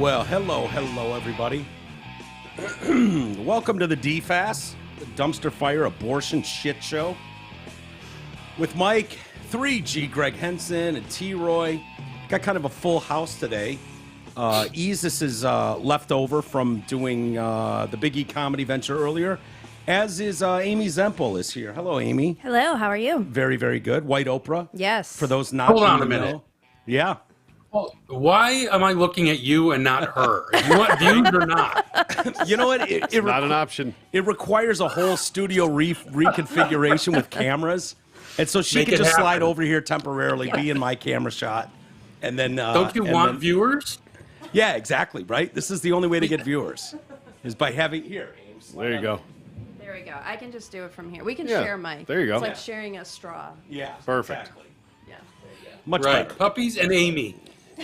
Well, hello, everybody. Welcome to the DFASS, the Dumpster Fire Abortion Shit Show. With Mike, 3G, Greg Henson, and T-Roy. Got kind of a full house today. Isis is left over from doing the Big E comedy venture earlier, as is Amy Zempel is here. Hello, Amy. Hello, how are you? Very, very good. White Oprah. Yes. For those not Hold on in the a minute. know. Yeah. Well, why am I looking at you and not her? You want views or not? You know what? It's not an option. It requires a whole studio reconfiguration with cameras. And so she Make can it just happen. slide over here temporarily, be in my camera shot. And then Don't you want viewers? Yeah, exactly, right? This is the only way to get viewers, is by having here. Ames, There you go. There we go. I can just do it from here. We can Yeah, share Mike. there you go. It's like Yeah. sharing a straw. Yeah, Perfect. Exactly. Yeah. Much Right. better. Puppies and Amy.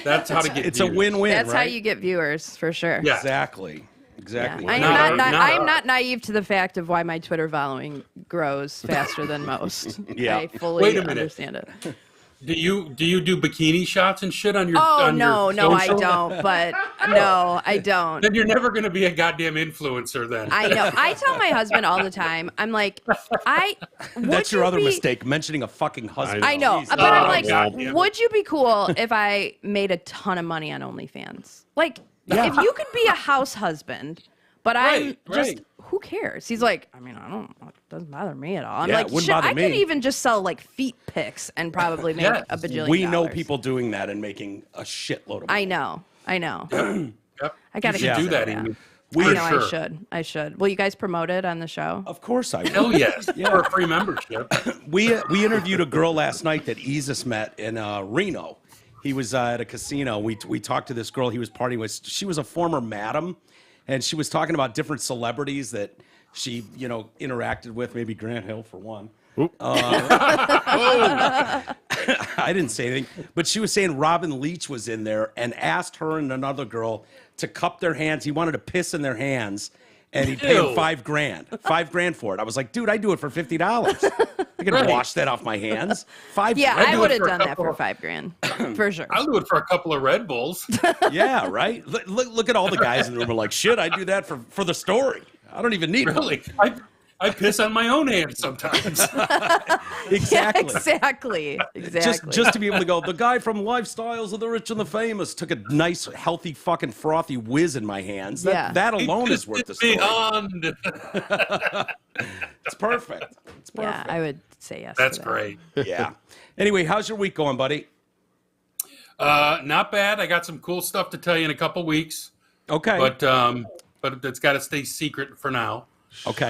That's how to get It's views. a win-win, That's right? how you get viewers, for sure. Yeah. Exactly. Exactly. I am Not- not, not- I am not naive to the fact of why my Twitter following grows faster than most. Yeah. I fully Wait a minute. understand it. Do you do bikini shots and shit on your? Oh, on no, your I social? don't. But no, I don't. Then you're never going to be a goddamn influencer. Then I know. I tell my husband all the time, I'm like, That's your other mistake, mentioning a fucking husband. I know, Jesus. but I'm Oh, like, God damn it. would you be cool if I made a ton of money on OnlyFans? Like, Yeah. if you could be a house husband, but I'm Right, just, right. who cares? He's like, I mean, it doesn't bother me at all. I'm Yeah, like, it wouldn't shit, bother I could me. even just sell like feet pics and probably make Yes. a bajillion We know dollars. people doing that and making a shitload of money. I know. Yep. I gotta you should get do some that, of that. Amy. I know sure. I should. Will you guys promote it on the show? Of course I will. Hell yes. For a free membership. We interviewed a girl last night that Isis met in Reno. He was at a casino. We talked to this girl he was partying with. She was a former madam, and she was talking about different celebrities that she, interacted with. Maybe Grant Hill for one. I didn't say anything, but she was saying Robin Leach was in there and asked her and another girl to cup their hands. He wanted to piss in their hands. And he'd pay him Ew. $5,000 for it. I was like, dude, I'd do it for $50. I could Right. wash that off my hands. Yeah, I'd I do would it have for a done that couple for of- $5,000 for sure. I'll do it for a couple of Red Bulls. Yeah, right. Look at all the guys in the room are like, shit, I'd do that for the story. I don't even need one. Really, I piss on my own hands sometimes. Exactly. Exactly. Just to be able to go, the guy from Lifestyles of the Rich and the Famous took a nice, healthy, fucking frothy whiz in my hands. That alone is worth the story. Beyond. It's perfect. It's perfect. Yeah, I would say yes. That's to that. great. Yeah. Anyway, how's your week going, buddy? Not bad. I got some cool stuff to tell you in a couple weeks, Okay. but it's got to stay secret for now. Okay.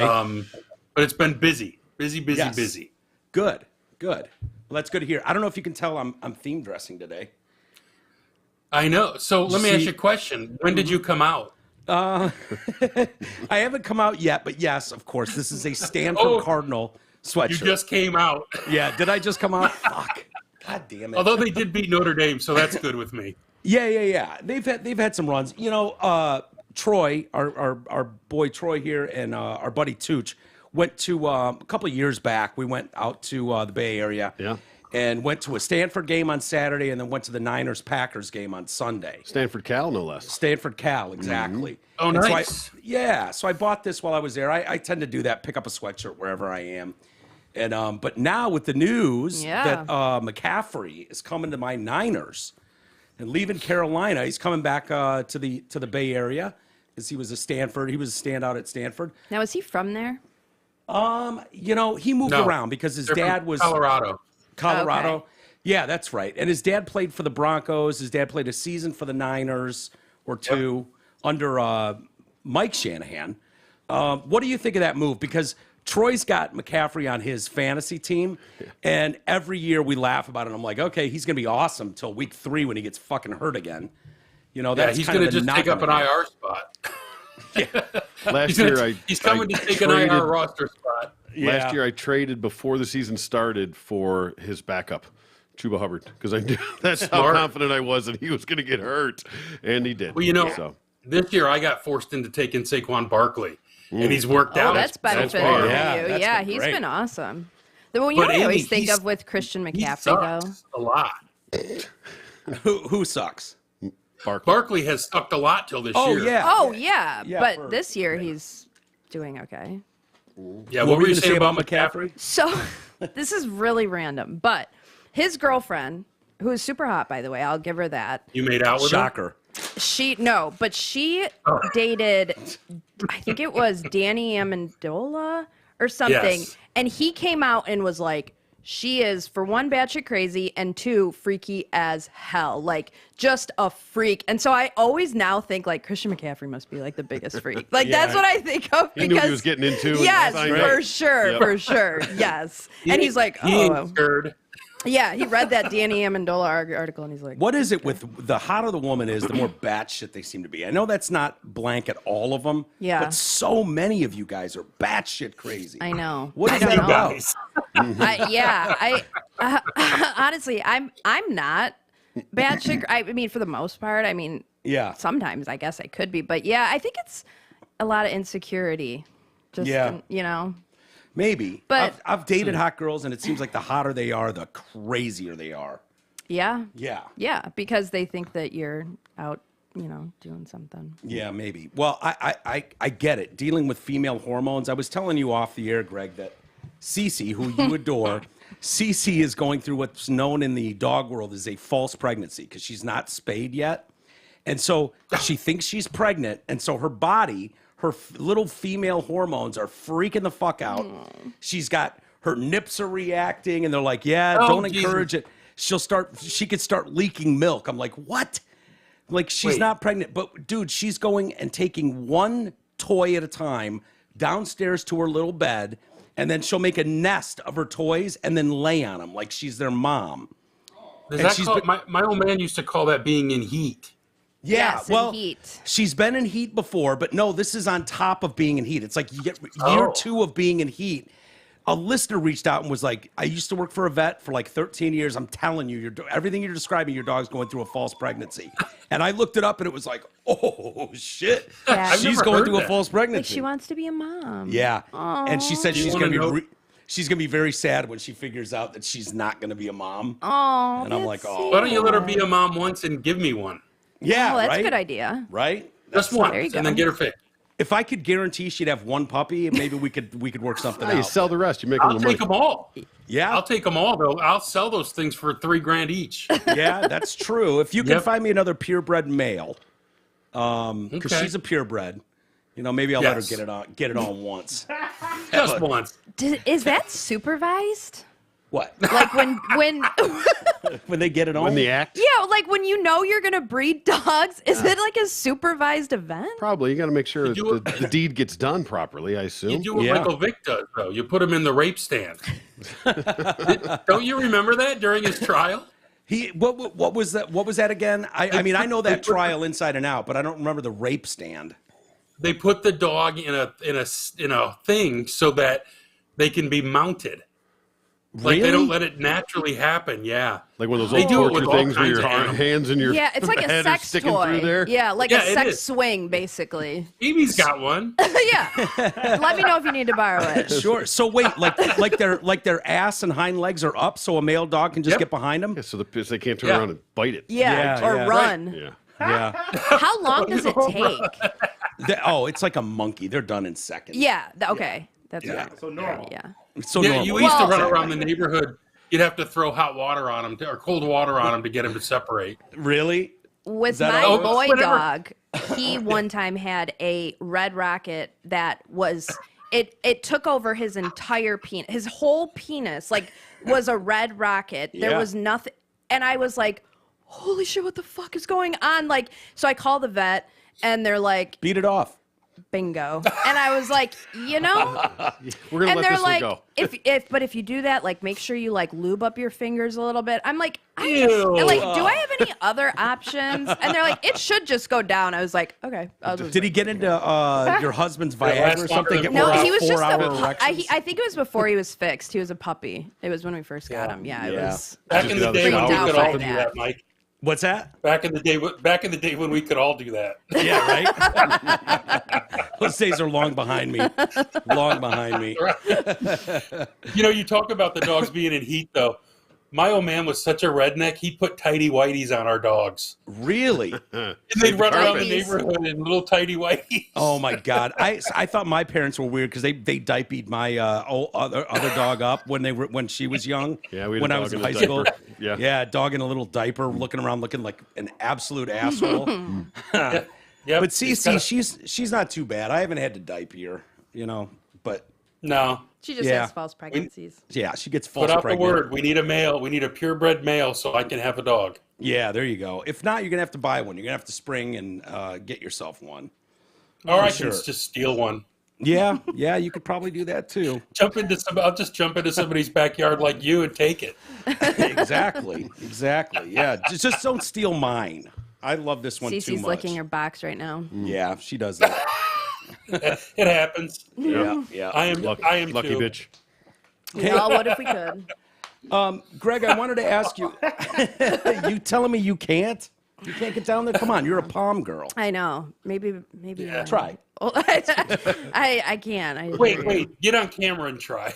But it's been busy. Yes. Busy. Good. Well, that's good to hear. I don't know if you can tell I'm theme dressing today. I know. So let me See- ask you a question. When did you come out? I haven't come out yet, but yes, of course, this is a Stanford Oh, Cardinal sweatshirt. You just came out. Yeah, did I just come out? Fuck. God damn it. Although they did beat Notre Dame, so that's good with me. Yeah. They've had some runs. Troy, our boy Troy here, and our buddy Tooch went to a couple of years back. We went out to the Bay Area. Yeah. And went to a Stanford game on Saturday, and then went to the Niners-Packers game on Sunday. Stanford Cal, no less. Stanford Cal, exactly. Oh, And nice. So I bought this while I was there. I tend to do that, pick up a sweatshirt wherever I am. And but now with the news that McCaffrey is coming to my Niners and leaving Carolina, he's coming back to the Bay Area because he was a standout at Stanford. Now, is he from there? He moved No. around because his They're from dad was Colorado. Colorado. Okay. Yeah, that's right. And his dad played for the Broncos. His dad played a season for the Niners or two under Mike Shanahan. What do you think of that move? Because Troy's got McCaffrey on his fantasy team, and every year we laugh about it. I'm like, okay, he's going to be awesome until week 3 when he gets fucking hurt again. That's He's kind going of to the just take up an knock on IR spot. Last year, He's coming to take an IR roster spot. Last year, I traded before the season started for his backup, Chuba Hubbard, because I knew that's how Smart. confident I was that he was going to get hurt, and he did. Well, so this year I got forced into taking Saquon Barkley, and he's worked out. Oh, that's benefited far. for Yeah, you. that's Yeah, been he's great. been awesome. The one you know But what I always Amy, think he's- of with Christian He McCaffrey, though. sucks a lot. Who sucks? Barkley has sucked a lot till this Oh year. yeah. Oh yeah, Yeah, but for- this year he's doing okay. Yeah. What were you gonna saying about McCaffrey? So this is really random, but his girlfriend, who is super hot, by the way, I'll give her that. You made out with Shocker. She dated, I think it was Danny Amendola or something, Yes. and he came out and was like, she is, for one, batshit crazy, and two, freaky as hell. Like, just a freak. And so I always now think, like, Christian McCaffrey must be, like, the biggest freak. Like, that's what I think of. He knew what he was getting into. and Yes, signed for up. sure, Yep. for sure. Yes. And he's like, He ain't oh. scared. Yeah, he read that Danny Amendola article, and he's like, What is it with the hotter the woman is, the more batshit they seem to be? I know that's not blanket all of them. Yeah. But so many of you guys are batshit crazy. I know. What I is don't that know. about? Guys. Honestly, I'm not batshit. I mean, for the most part, I mean, Yeah. sometimes I guess I could be, but yeah, I think it's a lot of insecurity. Just, Yeah. you know, Maybe. But- I've dated hot girls, and it seems like the hotter they are, the crazier they are. yeah, Yeah. because they think that you're out, you know, doing something. Yeah, maybe. Well, I get it. Dealing with female hormones. I was telling you off the air, Greg, that Cece, who you adore, Cece is going through what's known in the dog world as a false pregnancy because she's not spayed yet. And so she thinks she's pregnant. And so her body, her little female hormones are freaking the fuck out. She's got, her nips are reacting, and they're like, yeah, Oh, don't Jesus. encourage it. She could start leaking milk. I'm like, what? Like, she's Wait. not pregnant, but dude, she's going and taking one toy at a time downstairs to her little bed, and then she'll make a nest of her toys and then lay on them like she's their mom. Does And that she's call, been- my old man used to call that being in heat. Yeah, Yes, in well, heat. she's been in heat before, but no, this is on top of being in heat. It's like you get year Oh. 2 of being in heat. A listener reached out and was like, I used to work for a vet for like 13 years. I'm telling you, everything you're describing, your dog's going through a false pregnancy. And I looked it up, and it was like, oh, shit. Yeah. I've She's never going heard through a that. false Like, pregnancy. she wants to be a mom. Yeah. And she said You she's wanna going to know- be she's going to be very sad when she figures out that she's not going to be a mom. Oh, And I'm like, that's oh. Why don't you let her be a mom once and give me one? Yeah, Oh, that's right? a good idea. Right? Just once, there you and go. then get her fixed. If I could guarantee she'd have one puppy, maybe we could work something Now you out. sell the rest. You make a I'll little take money. them all. Yeah. I'll take them all, though. I'll sell those things for $3,000 each. Yeah, that's true. If you can Yep. find me another purebred male, because Okay. she's a purebred, you know, maybe I'll let her Yes. get it on once. Just once. Is that supervised? What? Like when When they get it on? In the act? yeah, like when you know you're gonna breed dogs, is it like a supervised event? Probably. You got to make sure do that the deed gets done properly, I You assume. do what Yeah. Michael Vick does, though. You put him in the rape stand. Don't you remember that during his trial? What was that? What was that again? I mean, I know that trial inside and out, but I don't remember the rape stand. They put the dog in a thing so that they can be mounted. Like they don't let it naturally happen. Yeah. Like one of those They old do it torture with all things where kinds your of animals. hands and your Yeah, it's like a head are sex sticking toy. through there. Yeah, like Yeah, a it sex is. swing, basically. Phoebe's got one. Yeah. Let me know if you need to borrow it. Sure. So wait, like their ass and hind legs are up, so a male dog can just Yep. get behind them. Yeah, so they can't turn Yeah. around and bite it. Yeah, Yeah, or yeah. run. Yeah. Yeah. How long does it take? It's like a monkey. They're done in seconds. Yeah. Okay. That's Yeah. right. So normal. Yeah. It's so Yeah, normal. you used to Well- run around the neighborhood. You'd have to throw hot water on them or cold water on them to get them to separate. Really? With that my all- boy Whatever. dog, he one time had a red rocket that was it took over his entire penis. His whole penis like was a red rocket. There Yeah. was nothing, and I was like, holy shit, what the fuck is going on? Like, so I call the vet and they're like, Beat it off. bingo. And I was like, you know, We're going to and let they're this like, one go. if you do that, like make sure you like lube up your fingers a little bit. I'm like, Ew. and, like, do I have any other options? And they're like, it should just go down. I was like, okay. I'll just Did he get into your husband's last Viagra or longer something? than Get no, more he was just 4-hour a, erections? I think it was before he was fixed. He was a puppy. It was when we first got him. Yeah, it Yeah. was. Back Just in get the out of the day when we shower. could all By do that. that, Mike. What's that? Back in the day when we could all do that. Yeah, right? Those days are long behind me. Long behind me. You know, you talk about the dogs being in heat, though. My old man was such a redneck. He put tighty whities on our dogs. Really? And they'd run around the Diapies. neighborhood in little tighty whities. Oh my God! I thought my parents were weird because they diapered my other dog up when she was young. Yeah, we had when a I dog was in in a high diaper. school. Yeah. Dog in a little diaper, looking around, looking like an absolute asshole. Yep. But He's Cece, she's not too bad. I haven't had to diaper her, but no. She just Yeah. has false pregnancies. yeah, she gets false Put out pregnant. the word. We need a male. We need a purebred male so I can have a dog. Yeah, there you go. If not, you're gonna have to buy one. You're gonna have to spring and get yourself one. Or I sure. can just steal one. Yeah, you could probably do that too. I'll just jump into somebody's backyard like you and take it. Exactly. Yeah, just don't steal mine. I love this one too Cece's much. licking her box right now. Yeah, she does that. It happens. Yeah. I am Lucky too. bitch. We all would if we could. Greg, I wanted to ask you. You telling me you can't? You can't get down there? Come on, you're a palm girl. I know. Maybe. Yeah. Try. Well, I can. Wait. Get on camera and try.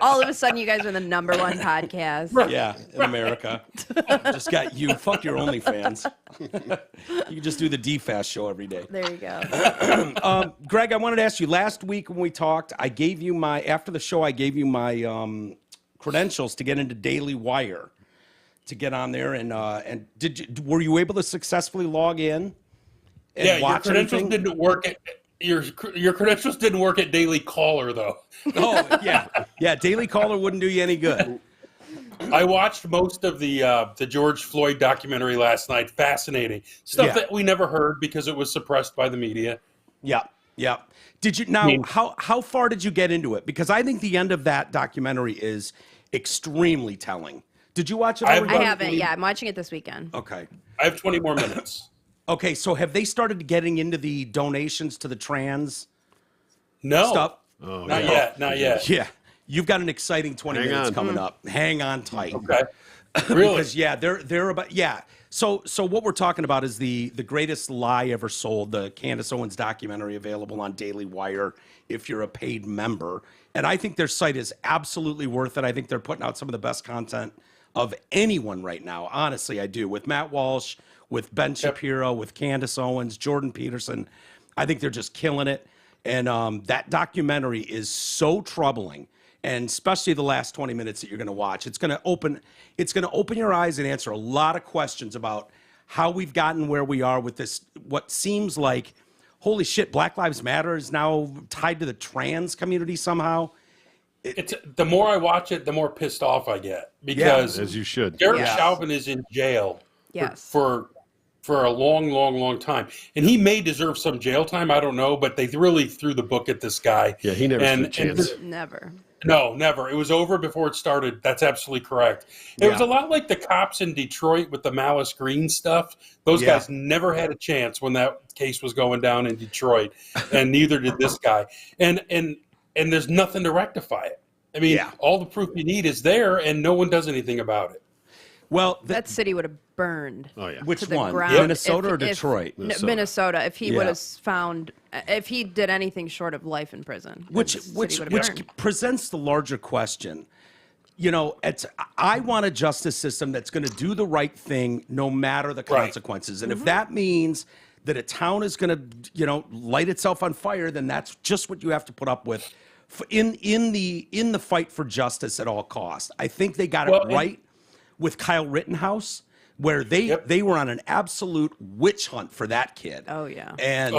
All of a sudden, you guys are the #1 podcast. Yeah, in America. Just got you. Fuck your OnlyFans. You can just do the DFASS show every day. There you go. Greg, I wanted to ask you, last week when we talked, after the show, I gave you my credentials to get into Daily Wire, to get on there. And were you able to successfully log in and Yeah, your watch credentials anything? didn't work. Your credentials didn't work at Daily Caller though. Oh, yeah. Daily Caller wouldn't do you any good. I watched most of the George Floyd documentary last night. Fascinating stuff Yeah. that we never heard because it was suppressed by the media. Yeah. Did you how far did you get into it? Because I think the end of that documentary is extremely telling. Did you watch it? I already? haven't. Yeah, I'm watching it this weekend. Okay. I have 20 more minutes. Okay, so have they started getting into the donations to the trans No, stuff? Oh, not yeah. yet. Not yet. Yeah. You've got an exciting 20 Hang minutes on. coming up. Hang on tight. Okay. Really? Because they're about So what we're talking about is the greatest lie ever sold, the Candace Owens documentary, available on Daily Wire if you're a paid member. And I think their site is absolutely worth it. I think they're putting out some of the best content of anyone right now. Honestly, I do. With Matt Walsh, with Ben Shapiro, with Candace Owens, Jordan Peterson. I think they're just killing it. And that documentary is so troubling. And especially the last 20 minutes that you're going to watch, it's going to open your eyes and answer a lot of questions about how we've gotten where we are with this. What seems like, holy shit, Black Lives Matter is now tied to the trans community somehow. It's the more I watch it, the more pissed off I get because As you should. Derek Yes. Chauvin is in jail Yes. for a long time, and he may deserve some jail time. I don't know, but they really threw the book at this guy. Yeah, he never stood a and chance. Never. No, never. It was over before it started. That's absolutely correct. It was Yeah. a lot like the cops in Detroit with the Malice Green stuff. Those Yeah. guys never had a chance when that case was going down in Detroit, and neither did this guy. And there's nothing to rectify it. I mean, Yeah. all the proof you need is there, and no one does anything about it. Well, That city would have burned. Oh, yeah. which To the one? ground Minnesota or if- Detroit? Minnesota. If he Yeah. would have found, if he did anything short of life in prison, Which the city which would have which burned. presents the larger question. I want a justice system that's going to do the right thing no matter the Right. consequences. And if that means that a town is going to, light itself on fire, then that's just what you have to put up with in the fight for justice at all costs. I think they got it right with Kyle Rittenhouse, where they were on an absolute witch hunt for that kid. Oh, yeah. And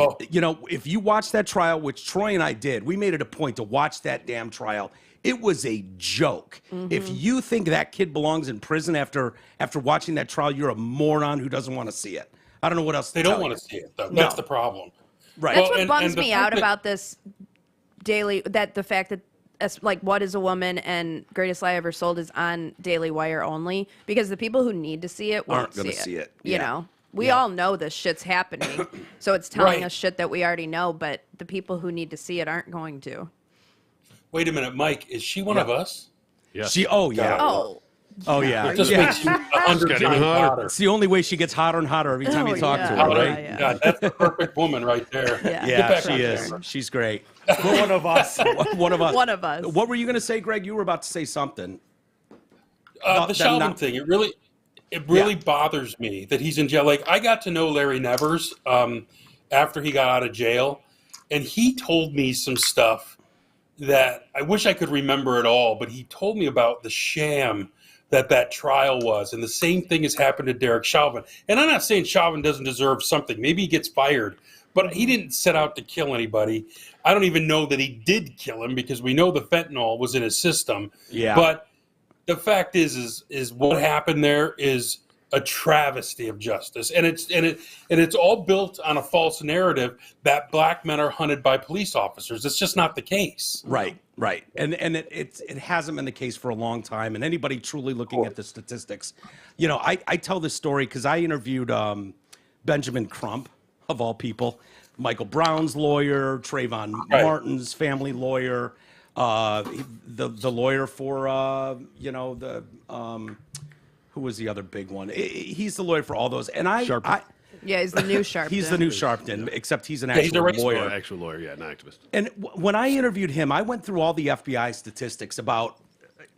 if you watch that trial, which Troy and I did, we made it a point to watch that damn trial. It was a joke. If you think that kid belongs in prison after watching that trial, you're a moron who doesn't want to see it. I don't know what else They don't want to see it, though. That's the problem. Right. That's Well, what and- bums and the me fact out that- about this the fact that What is a Woman and Greatest Lie Ever Sold is on Daily Wire only, because the people who need to see it won't Aren't gonna see it. You Yeah. know, we all know this shit's happening, so it's telling Right. us shit that we already know, but the people who need to see it aren't going to. Wait a minute, Mike. Is she one of us? Yes. Oh, It just makes you 100 Got even times hotter. hotter. It's the only way she gets hotter and hotter every time you talk to her, Hotter. right? yeah. God, that's the perfect woman right there. Yeah. Get Yeah, back she on is. camera. She's great. One of us. One of us. One of us. What were you going to say, Greg? You were about to say something. The Chauvin thing, it really bothers me that he's in jail. Like, I got to know Larry Nevers after he got out of jail, and he told me some stuff that I wish I could remember it all, but he told me about the sham that trial was, and the same thing has happened to Derek Chauvin. And I'm not saying Chauvin doesn't deserve something. Maybe he gets fired, but he didn't set out to kill anybody. I don't even know that he did kill him because we know the fentanyl was in his system. Yeah. But the fact is what happened there is a travesty of justice, and it's all built on a false narrative that black men are hunted by police officers. It's just not the case. Right. And it hasn't been the case for a long time. And anybody truly looking at the statistics, I tell this story because I interviewed Benjamin Crump, of all people, Michael Brown's lawyer, Trayvon Martin's family lawyer, the lawyer for who was the other big one? He's the lawyer for all those. And Yeah, he's the new Sharpton. He's the new Sharpton, except he's an actual lawyer. Actual lawyer, yeah, an activist. And when I interviewed him, I went through all the FBI statistics about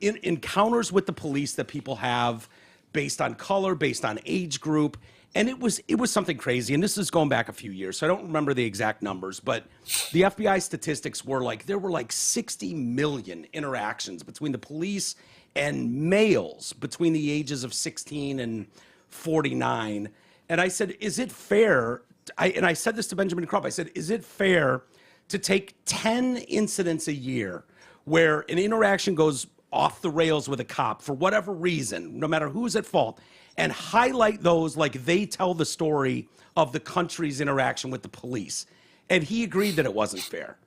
encounters with the police that people have based on color, based on age group. And it was something crazy. And this is going back a few years, so I don't remember the exact numbers. But the FBI statistics were there were 60 million interactions between the police and males between the ages of 16 and 49. And I said, is it fair? I said this to Benjamin Crump. I said, is it fair to take 10 incidents a year where an interaction goes off the rails with a cop for whatever reason, no matter who's at fault, and highlight those like they tell the story of the country's interaction with the police? And he agreed that it wasn't fair.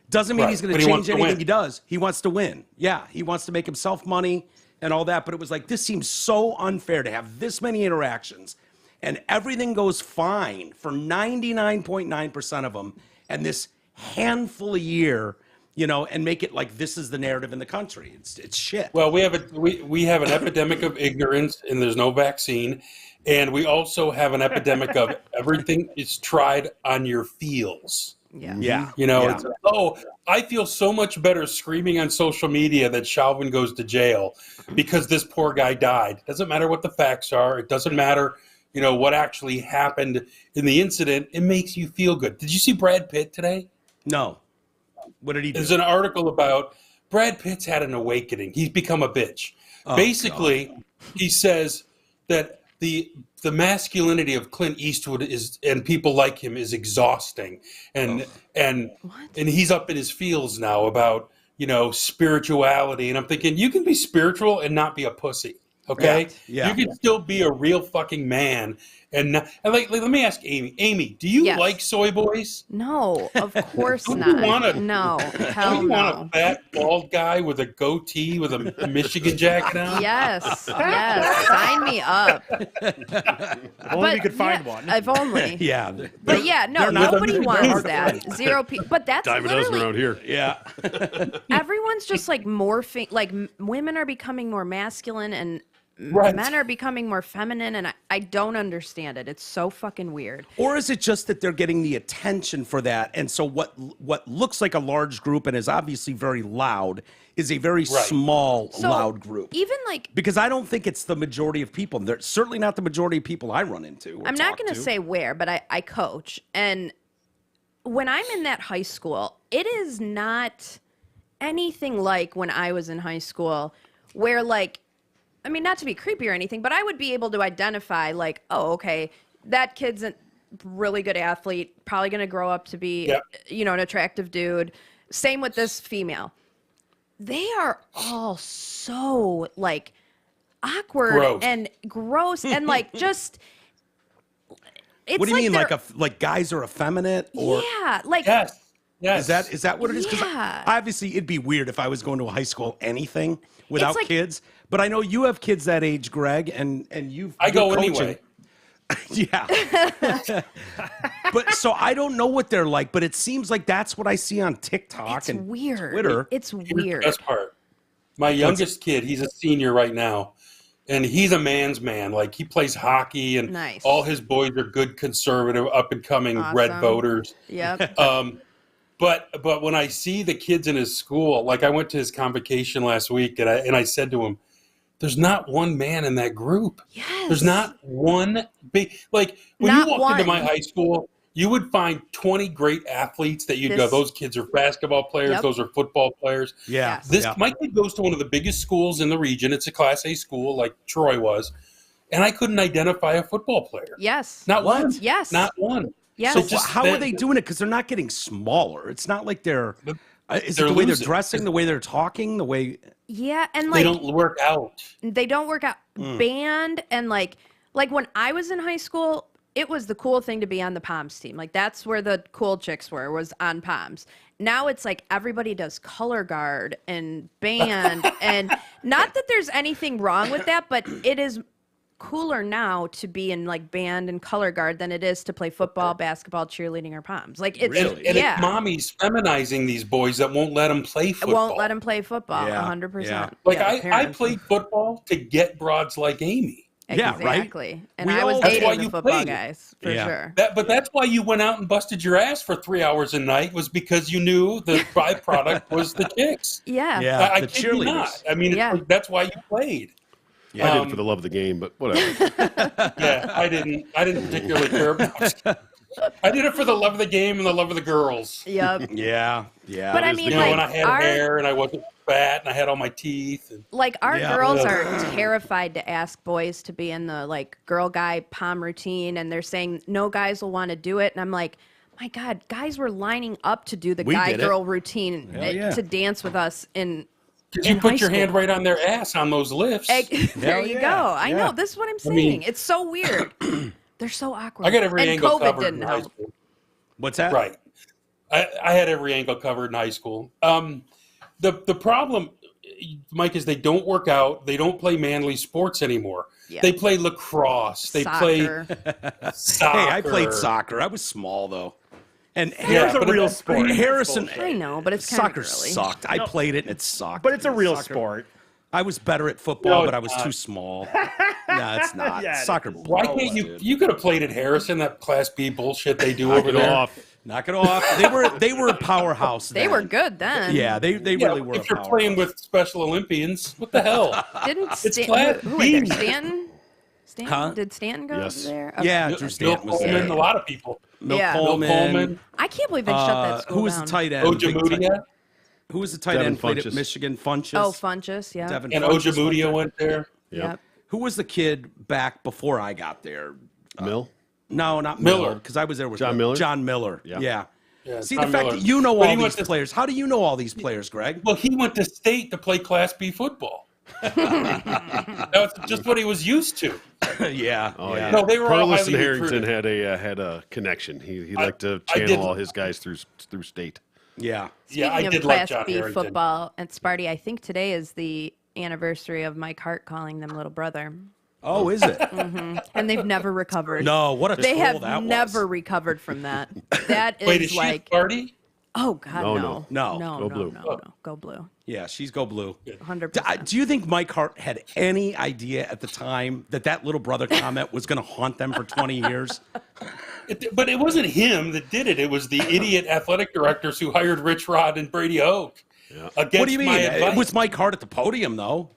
Doesn't mean he's going to change anything he does. He wants to win. Yeah, he wants to make himself money and all that. But it was this seems so unfair to have this many interactions and everything goes fine for 99.9% of them, and this handful a year, and make it this is the narrative in the country. It's shit. Well, we have an epidemic of ignorance, and there's no vaccine, and we also have an epidemic of everything is tried on your feels. Yeah. It's, I feel so much better screaming on social media that Chauvin goes to jail because this poor guy died. Doesn't matter what the facts are. It doesn't matter, what actually happened in the incident. It makes you feel good. Did you see Brad Pitt today? No. What did he do? There's an article about Brad Pitt's had an awakening. He's become a bitch. Basically, he says that the masculinity of Clint Eastwood and people like him is exhausting, and he's up in his feels now about spirituality. And I'm thinking, you can be spiritual and not be a pussy, okay? Yeah. You can still be a real fucking man. And let me ask Amy. Amy, do you like soy boys? No, of course Don't not. you want no, hell don't you no. want a fat bald guy with a goatee with a Michigan jacket on? Yes, sign me up. Only we could find one. If only. Yeah. But no, nobody wants that. Zero people. But that's Dime a dozen around literally. here. Yeah. Everyone's just morphing. Women are becoming more masculine and men are becoming more feminine, and I don't understand it. It's so fucking weird. Or is it just that they're getting the attention for that? And so what looks like a large group and is obviously very loud is a very small, loud group. Even because I don't think it's the majority of people. They're certainly not the majority of people I run into. I'm not going to say where, but I coach. And when I'm in that high school, it is not anything like when I was in high school where not to be creepy or anything, but I would be able to identify okay, that kid's a really good athlete, probably going to grow up to be, an attractive dude. Same with this female. They are all so awkward and gross and just. It's what do you mean? Like guys are effeminate? Or yeah, Yes. Is that what it is? Because obviously it'd be weird if I was going to a high school anything without kids. But I know you have kids that age, Greg, and I go anyway. Yeah. But so I don't know what they're like, but it seems like that's what I see on TikTok it's and weird. Twitter. It's Here's the weird. best part. My youngest kid, he's a senior right now, and he's a man's man. He plays hockey, and all his boys are good, conservative, up and coming red voters. Yep. But when I see the kids in his school, I went to his convocation last week, and I said to him, there's not one man in that group. Yes. There's not one big, like when Not you walked into one. my high school, you would find 20 great athletes that you'd go, This- those kids are basketball players, Yep. those are football players. Yeah. Yes. This yeah. My kid goes to one of the biggest schools in the region. It's a Class A school, like Troy was, and I couldn't identify a football player. Yes. Not What? one. Yes. Not one. Yes. So So just How that- are they doing it? Because they're not getting smaller. It's not like they're. Is they're it the way losing. they're dressing, the way they're talking, the way? Yeah, and They like don't work out. they don't work out. Band and like when I was in high school, it was the cool thing to be on the Poms team. Like that's where the cool chicks was on Poms. Now it's like everybody does color guard and band, and not that there's anything wrong with that, but it is cooler now to be in like band and color guard than it is to play football, basketball, cheerleading, or Poms. Like it's Really? And yeah, it's mommies feminizing these boys that won't let them play football. won't let them play football. Yeah, 100%. yeah. Like Yeah, I parents. played football to get broads like Amy. Yeah, right? Exactly. And We I was all- That's why dating the you football played. guys for Yeah. sure. But that's why you went out and busted your ass for 3 hours a night, was because you knew the byproduct was the chicks. Yeah. Yeah, I the kid you cheerleaders. not. I mean, Yeah. that's why you played. I did it for the love of the game, but whatever. Yeah, I didn't particularly care about it. I did it for the love of the game and the love of the girls. Yep. Yeah, yeah. But I it is mean, the You know, like, when I had our- hair and I wasn't fat and I had all my teeth. And, Like our Yeah. girls Yeah. are terrified to ask boys to be in the like girl guy pom routine, and they're saying no guys will want to do it. And I'm like, my God, guys were lining up to do the We guy did it. girl routine Hell yeah. to dance with us in. Because you in put high your hand school. right on their ass on those lifts. There Hell you yeah. go. I Yeah. know. This is what I'm saying. mean- It's so weird. They're so awkward. I got every and angle COVID covered didn't in high help. school. What's that? Right. I had every angle covered in high school. The problem, Mike, is they don't work out. They don't play manly sports anymore. Yeah. They play lacrosse. They Soccer. play soccer. Hey, I played soccer. I was small though, and Yeah, It's a but real it's- sport. Harrison. I know, but it's kind Soccer of girly. sucked. I played it and it sucked. But it's a real Soccer- sport. I was better at football, No, but I it's was not. too small. No, it's not. Yeah, it Soccer. Why blows, can't you? dude. You could have played at Harrison, that Class B bullshit they do Knock over it there. off. Knock it off. They were a powerhouse. They then. were good then. Yeah, they Yeah, really were. if a you're powerhouse. playing with Special Olympians, what the hell? Didn't It's Stan- Class who went there? B. Stanton? Stanton? Huh? Did Stanton go Yes. there? Yeah, Bill Drew Stanton was Coleman, there. a lot of people. Milt Yeah. Bill Coleman. Coleman. I can't believe they shut that school Who was down. the tight end? Big tight- Ojamudia. Who was the tight Devin end? Played at Funchess. Michigan. Funches. Oh, Funchess, yeah. Devin And Funchess went Ojamudia there. went there. Yep. Who was the kid back before I got there? Mill? No, not Miller. Miller, because I was there with John Miller? John Miller. Yeah. Yeah, See, John the fact Miller. that you know But he all went these to- players. How do you know all these players, Greg? Well, he went to state to play Class B football. That was just what he was used to. Yeah. Oh, yeah. yeah. No, they were all Carlos highly and Harrington recruited. had a connection. He liked to I channel did- all his guys through state. Yeah. Yeah, I Speaking did of like Class John B Harrington. football and Sparty, I think today is the anniversary of Mike Hart calling them little brother. Oh, is it? And they've never recovered. No, what a They troll have that never was. recovered from that. That is Wait, is she like, a party? oh God, No, no. no. No, Go no, blue. no, go blue. Yeah, she's go blue. 100%. Do you think Mike Hart had any idea at the time that little brother comment was going to haunt them for 20 years? But it wasn't him that did it. It was the idiot athletic directors who hired Rich Rod and Brady Hoke. Yeah. Against What do you mean? my It advice. was Mike Hart at the podium, though.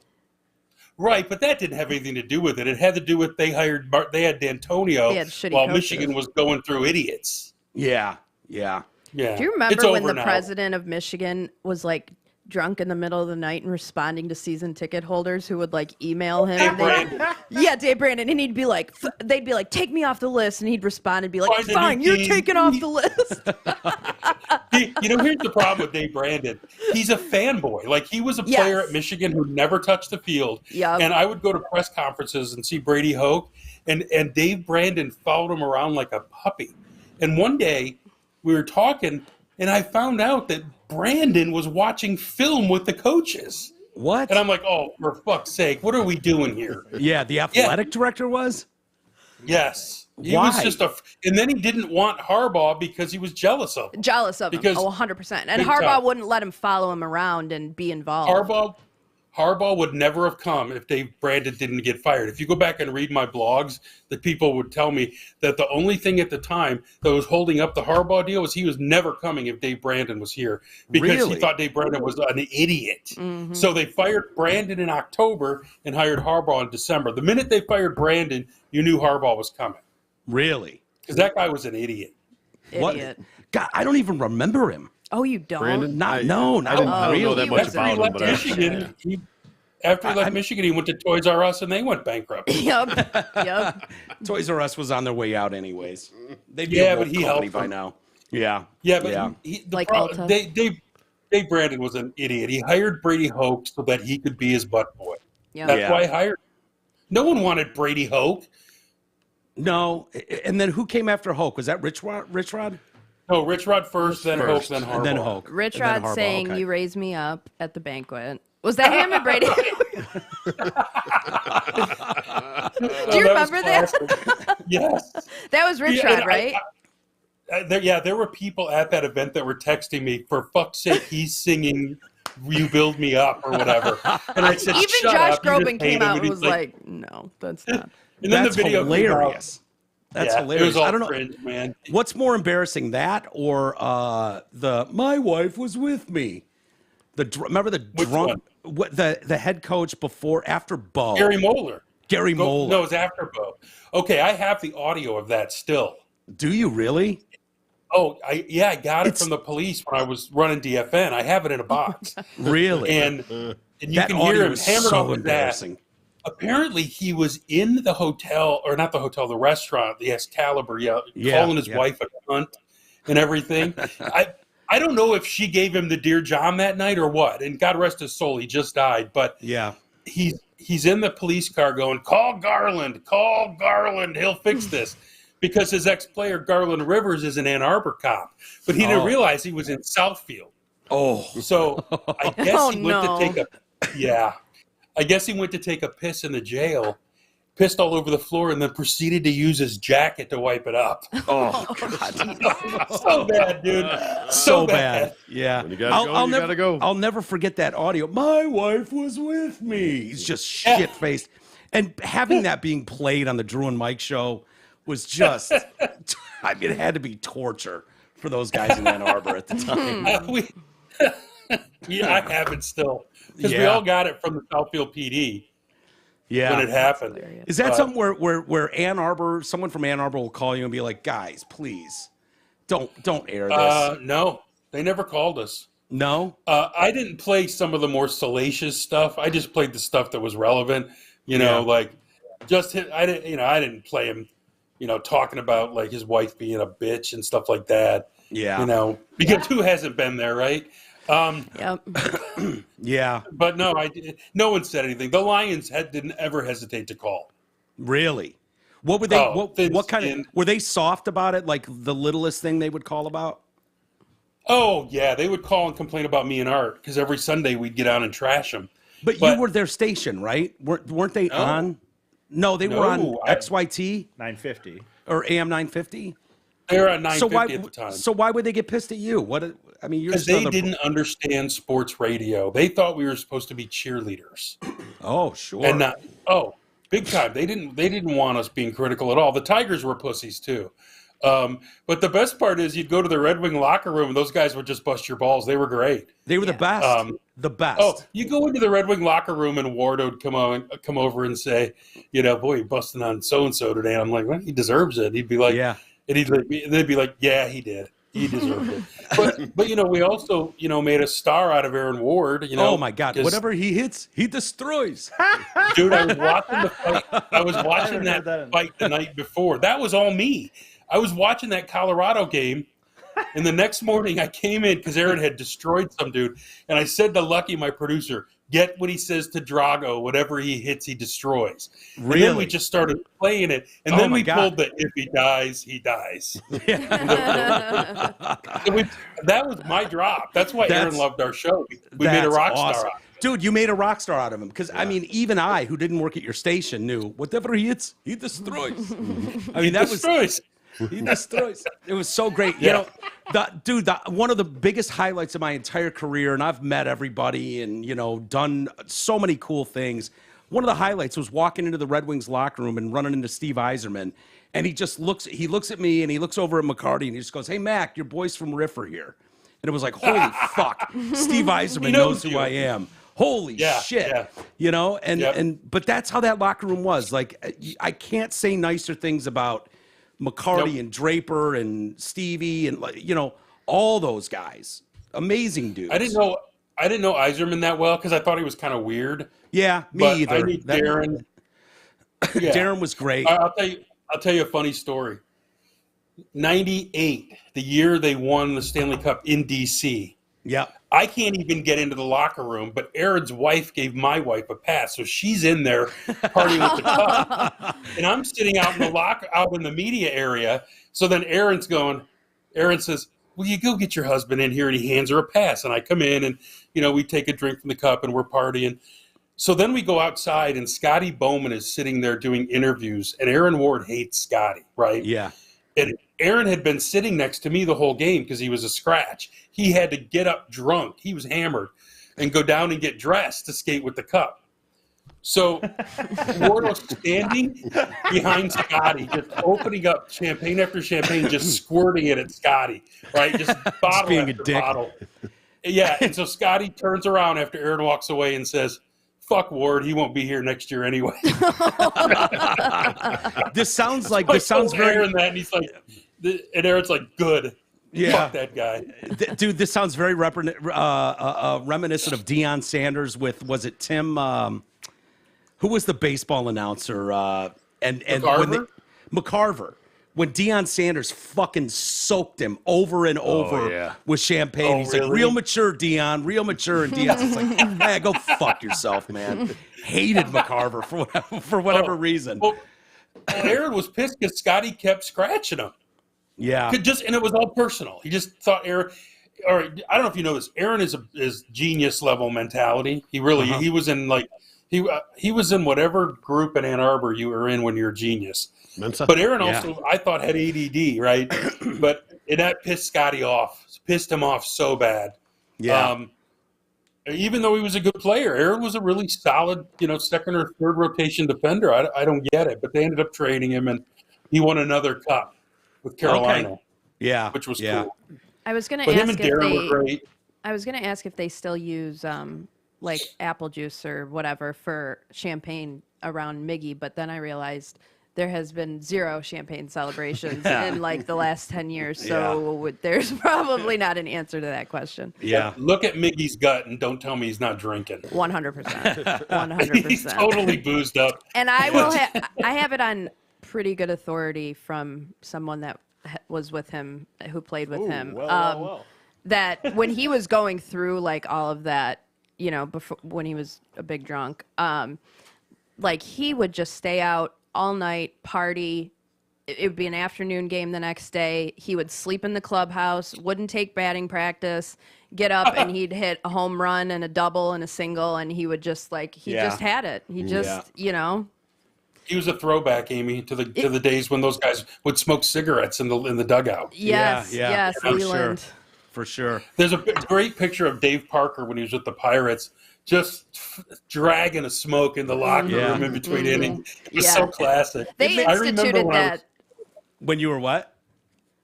Right, but that didn't have anything to do with it. It had to do with they had D'Antonio They had shitty while coaches. Michigan was going through idiots. Yeah, yeah. Yeah. Do you It's remember when over the now. president of Michigan was like drunk in the middle of the night and responding to season ticket holders who would like email him? Dave and they- Brandon. Yeah, Dave Brandon, and he'd be like, they'd be like, take me off the list, and he'd respond and be like, Find a new fine, you're team. taken off the list. Here's the problem with Dave Brandon. He's a fanboy. Like, he was a player Yes. at Michigan who never touched the field. Yep. And I would go to press conferences and see Brady Hoke, and Dave Brandon followed him around like a puppy. And one day we were talking, and I found out that Brandon was watching film with the coaches. What? And I'm like, oh, for fuck's sake, what are we doing here? Yeah, the athletic director was? Yes. He Why? was just and then he didn't want Harbaugh because he was jealous of him. Jealous of him. Because- Oh, 100%. And Big Harbaugh time. wouldn't let him follow him around and be involved. Harbaugh would never have come if Dave Brandon didn't get fired. If you go back and read my blogs, the people would tell me that the only thing at the time that was holding up the Harbaugh deal was he was never coming if Dave Brandon was here because Really? he thought Dave Brandon was an idiot. So they fired Brandon in October and hired Harbaugh in December. The minute they fired Brandon, you knew Harbaugh was coming Really? because that guy was an idiot. Idiot. What? God, I don't even remember him. Oh, you don't? Brandon? No, I didn't really. know that He much was about After he him, left but I, Michigan, after he left Michigan, he went to Toys R Us and they went bankrupt. Yep. Toys R Us was on their way out anyways. They'd be Yeah, a but woke he company helped by them. now. Yeah. Yeah, but yeah. Like Ulta? Dave Brandon was an idiot. He hired Brady Hoke so that he could be his butt boy. Yep. That's Yeah. why he hired him. No one wanted Brady Hoke. No, and then who came after Hoke? Was that Rich Rod? No, Rich Rod first, then Hoke, then Harbaugh. And then Hoke. Rich and then Rod Harbaugh, saying, okay. "You raised me up" at the banquet. Was that him and Brady? Do you remember that? Yes. That was Rich Yeah, Rod, right? There were people at that event that were texting me, for fuck's sake, he's singing "You Build Me Up" or whatever. And I said, Even Shut Josh up, you just Groban hate came him. out And and he's was like, "No, that's not." and then That's the video came out. hilarious. That's Yeah, hilarious. It was all I don't know. cringe, man. What's more embarrassing, that or the "My wife was with me"? Remember the Which drunk the head coach after Bo. Gary Moeller. Gary Moeller. No, it was after Bo. Okay, I have the audio of that still. Do you really? Oh, I got it from the police when I was running DFN. I have it in a box, Really? and you that can audio hear him is hammered so off his ass. embarrassing. Apparently, he was in the hotel, or not the hotel, the restaurant, the Excalibur, calling his wife a cunt and everything. I don't know if she gave him the Dear John that night or what. And God rest his soul, he just died. But Yeah. he's in the police car going, call Garland, he'll fix this. Because his ex-player, Garland Rivers, is an Ann Arbor cop. But he didn't realize he was in Southfield. Oh. So I guess he went no. to take I guess he went to take a piss in the jail, pissed all over the floor, and then proceeded to use his jacket to wipe it up. Oh God. So bad, dude. So bad. Yeah. When you gotta go, you gotta go. I'll never forget that audio. My wife was with me. He's just shit faced. And having that being played on the Drew and Mike show was just, I mean, it had to be torture for those guys in Ann Arbor at the time. I have it still. Because we Yeah. all got it from the Southfield PD Yeah. when it happened. Is that something where Ann Arbor, someone from Ann Arbor will call you and be like, guys, please, don't air this. No, they never called us. No? I didn't play some of the more salacious stuff. I just played the stuff that was relevant. Like I didn't play him, talking about like his wife being a bitch and stuff like that. Yeah. Because who hasn't been there, right? Yep. Yeah. But no, no one said anything. The Lions didn't ever hesitate to call. Really? What were they? thin What kind skin. of? Were they soft about it? Like the littlest thing they would call about? Oh yeah, they would call and complain about me and Art because every Sunday we'd get out and trash them. But you were their station, right? Weren't they on? No, they were on XYT 950. or AM 950. They were at So 950 at the time. So why would they get pissed at you? What? I mean, you're Because they didn't understand sports radio. They thought we were supposed to be cheerleaders, Oh, sure. and not big time. They didn't want us being critical at all. The Tigers were pussies too. But the best part is you'd go to the Red Wing locker room and those guys would just bust your balls. They were great. They were the best. The best. Oh, you go into the Red Wing locker room and Ward would come over and say, boy, you're busting on so and so today. And I'm like, well, he deserves it. He'd be like, Yeah. and they'd be like, yeah, he did. He deserved it. But we also made a star out of Aaron Ward. Oh my God! 'cause, Whatever he hits, he destroys. dude, I was watching the fight. I was watching heard that that in- fight the night before. That was all me. I was watching that Colorado game, and the next morning I came in because Aaron had destroyed some dude, and I said to Lucky, my producer, get what he says to Drago. Whatever he hits, he destroys. And then we Really? just started playing it, and Oh then my we God. pulled the if he dies, he dies. So that was my drop. That's why Aaron That's- loved our show. We made a That's rock awesome. star out of it. Dude, you made a rock star out of him. Because, I mean, even I, who didn't work at your station, knew whatever he hits, he destroys. I mean, that was Destroys. He destroys. It was so great. You know, one of the biggest highlights of my entire career, and I've met everybody and, you know, done so many cool things. One of the highlights was walking into the Red Wings locker room and running into Steve Yzerman. And he looks at me and he looks over at McCarty and he just goes, "Hey, Mac, your boys from Riff are here." And it was like, holy fuck, Steve Yzerman knows who I am. Holy shit. Yeah. You know, but that's how that locker room was. Like, I can't say nicer things about McCarty and Draper and Stevie and, you know, all those guys. Amazing dudes. I didn't know Yzerman that well because I thought he was kind of weird. Yeah, me either. I knew Darren. Yeah. Darren was great. I'll tell you a funny story. 98, the year they won the Stanley Cup in D.C. Yeah. I can't even get into the locker room, but Aaron's wife gave my wife a pass, so she's in there partying with the cup, and I'm sitting out in the media area. So then Aaron says, "Will you go get your husband in here?" And he hands her a pass, and I come in, and you know we take a drink from the cup, and we're partying. So then we go outside, and Scotty Bowman is sitting there doing interviews, and Aaron Ward hates Scotty, right? Yeah. And Aaron had been sitting next to me the whole game because he was a scratch. He had to get up drunk. He was hammered and go down and get dressed to skate with the cup. So Ward was standing behind Scotty, just opening up champagne after champagne, just squirting it at Scotty, right? Just bottle being after a dick. bottle. Yeah, and so Scotty turns around after Aaron walks away and says, "Fuck Ward, he won't be here next year anyway." This sounds very. Aaron that, and he's like, and Aaron's like, "Good, fuck that guy." Dude, this sounds very reminiscent of Deion Sanders with, was it Tim? Who was the baseball announcer? And McCarver? McCarver. When Deion Sanders fucking soaked him over and over with champagne. He's like, "Real mature, Deion, real mature." And Deion's just like, "Hey, go fuck yourself, man." Hated McCarver for whatever reason. Well, Aaron was pissed because Scotty kept scratching him. Yeah. And it was all personal. He just thought Aaron, or I don't know if you know this, Aaron is genius level mentality. He really, he was in like, he was in whatever group in Ann Arbor you were in when you're a genius. Mensa? But Aaron also, I thought, had ADD, right? But that pissed Scotty off, pissed him off so bad. Yeah. Even though he was a good player, Aaron was a really solid, you know, second or third rotation defender. I don't get it, but they ended up trading him, and he won another cup with Carolina. Okay. Yeah, which was cool. I was going to But ask him and Darren were great. I was going to ask if they still use like apple juice or whatever for champagne around Miggy, but then I realized there has been 0 champagne celebrations in like the last 10 years. So there's probably not an answer to that question. Yeah. Look at Miggy's gut and don't tell me he's not drinking. 100%. 100%. He's totally boozed up. And I have it on pretty good authority from someone that was with him, who played with him. That when he was going through like all of that, you know, before, when he was a big drunk, like he would just stay out all night, party. It would be an afternoon game the next day. He would sleep in the clubhouse, wouldn't take batting practice, get up and he'd hit a home run and a double and a single, and he would just like, he just had it. He just, you know. He was a throwback, Amy, to the days when those guys would smoke cigarettes in the dugout. Yes, yes, Leland. For sure. There's a great picture of Dave Parker when he was with the Pirates, just dragging a smoke in the locker room in between innings. It was so classic. They instituted that. When you were what?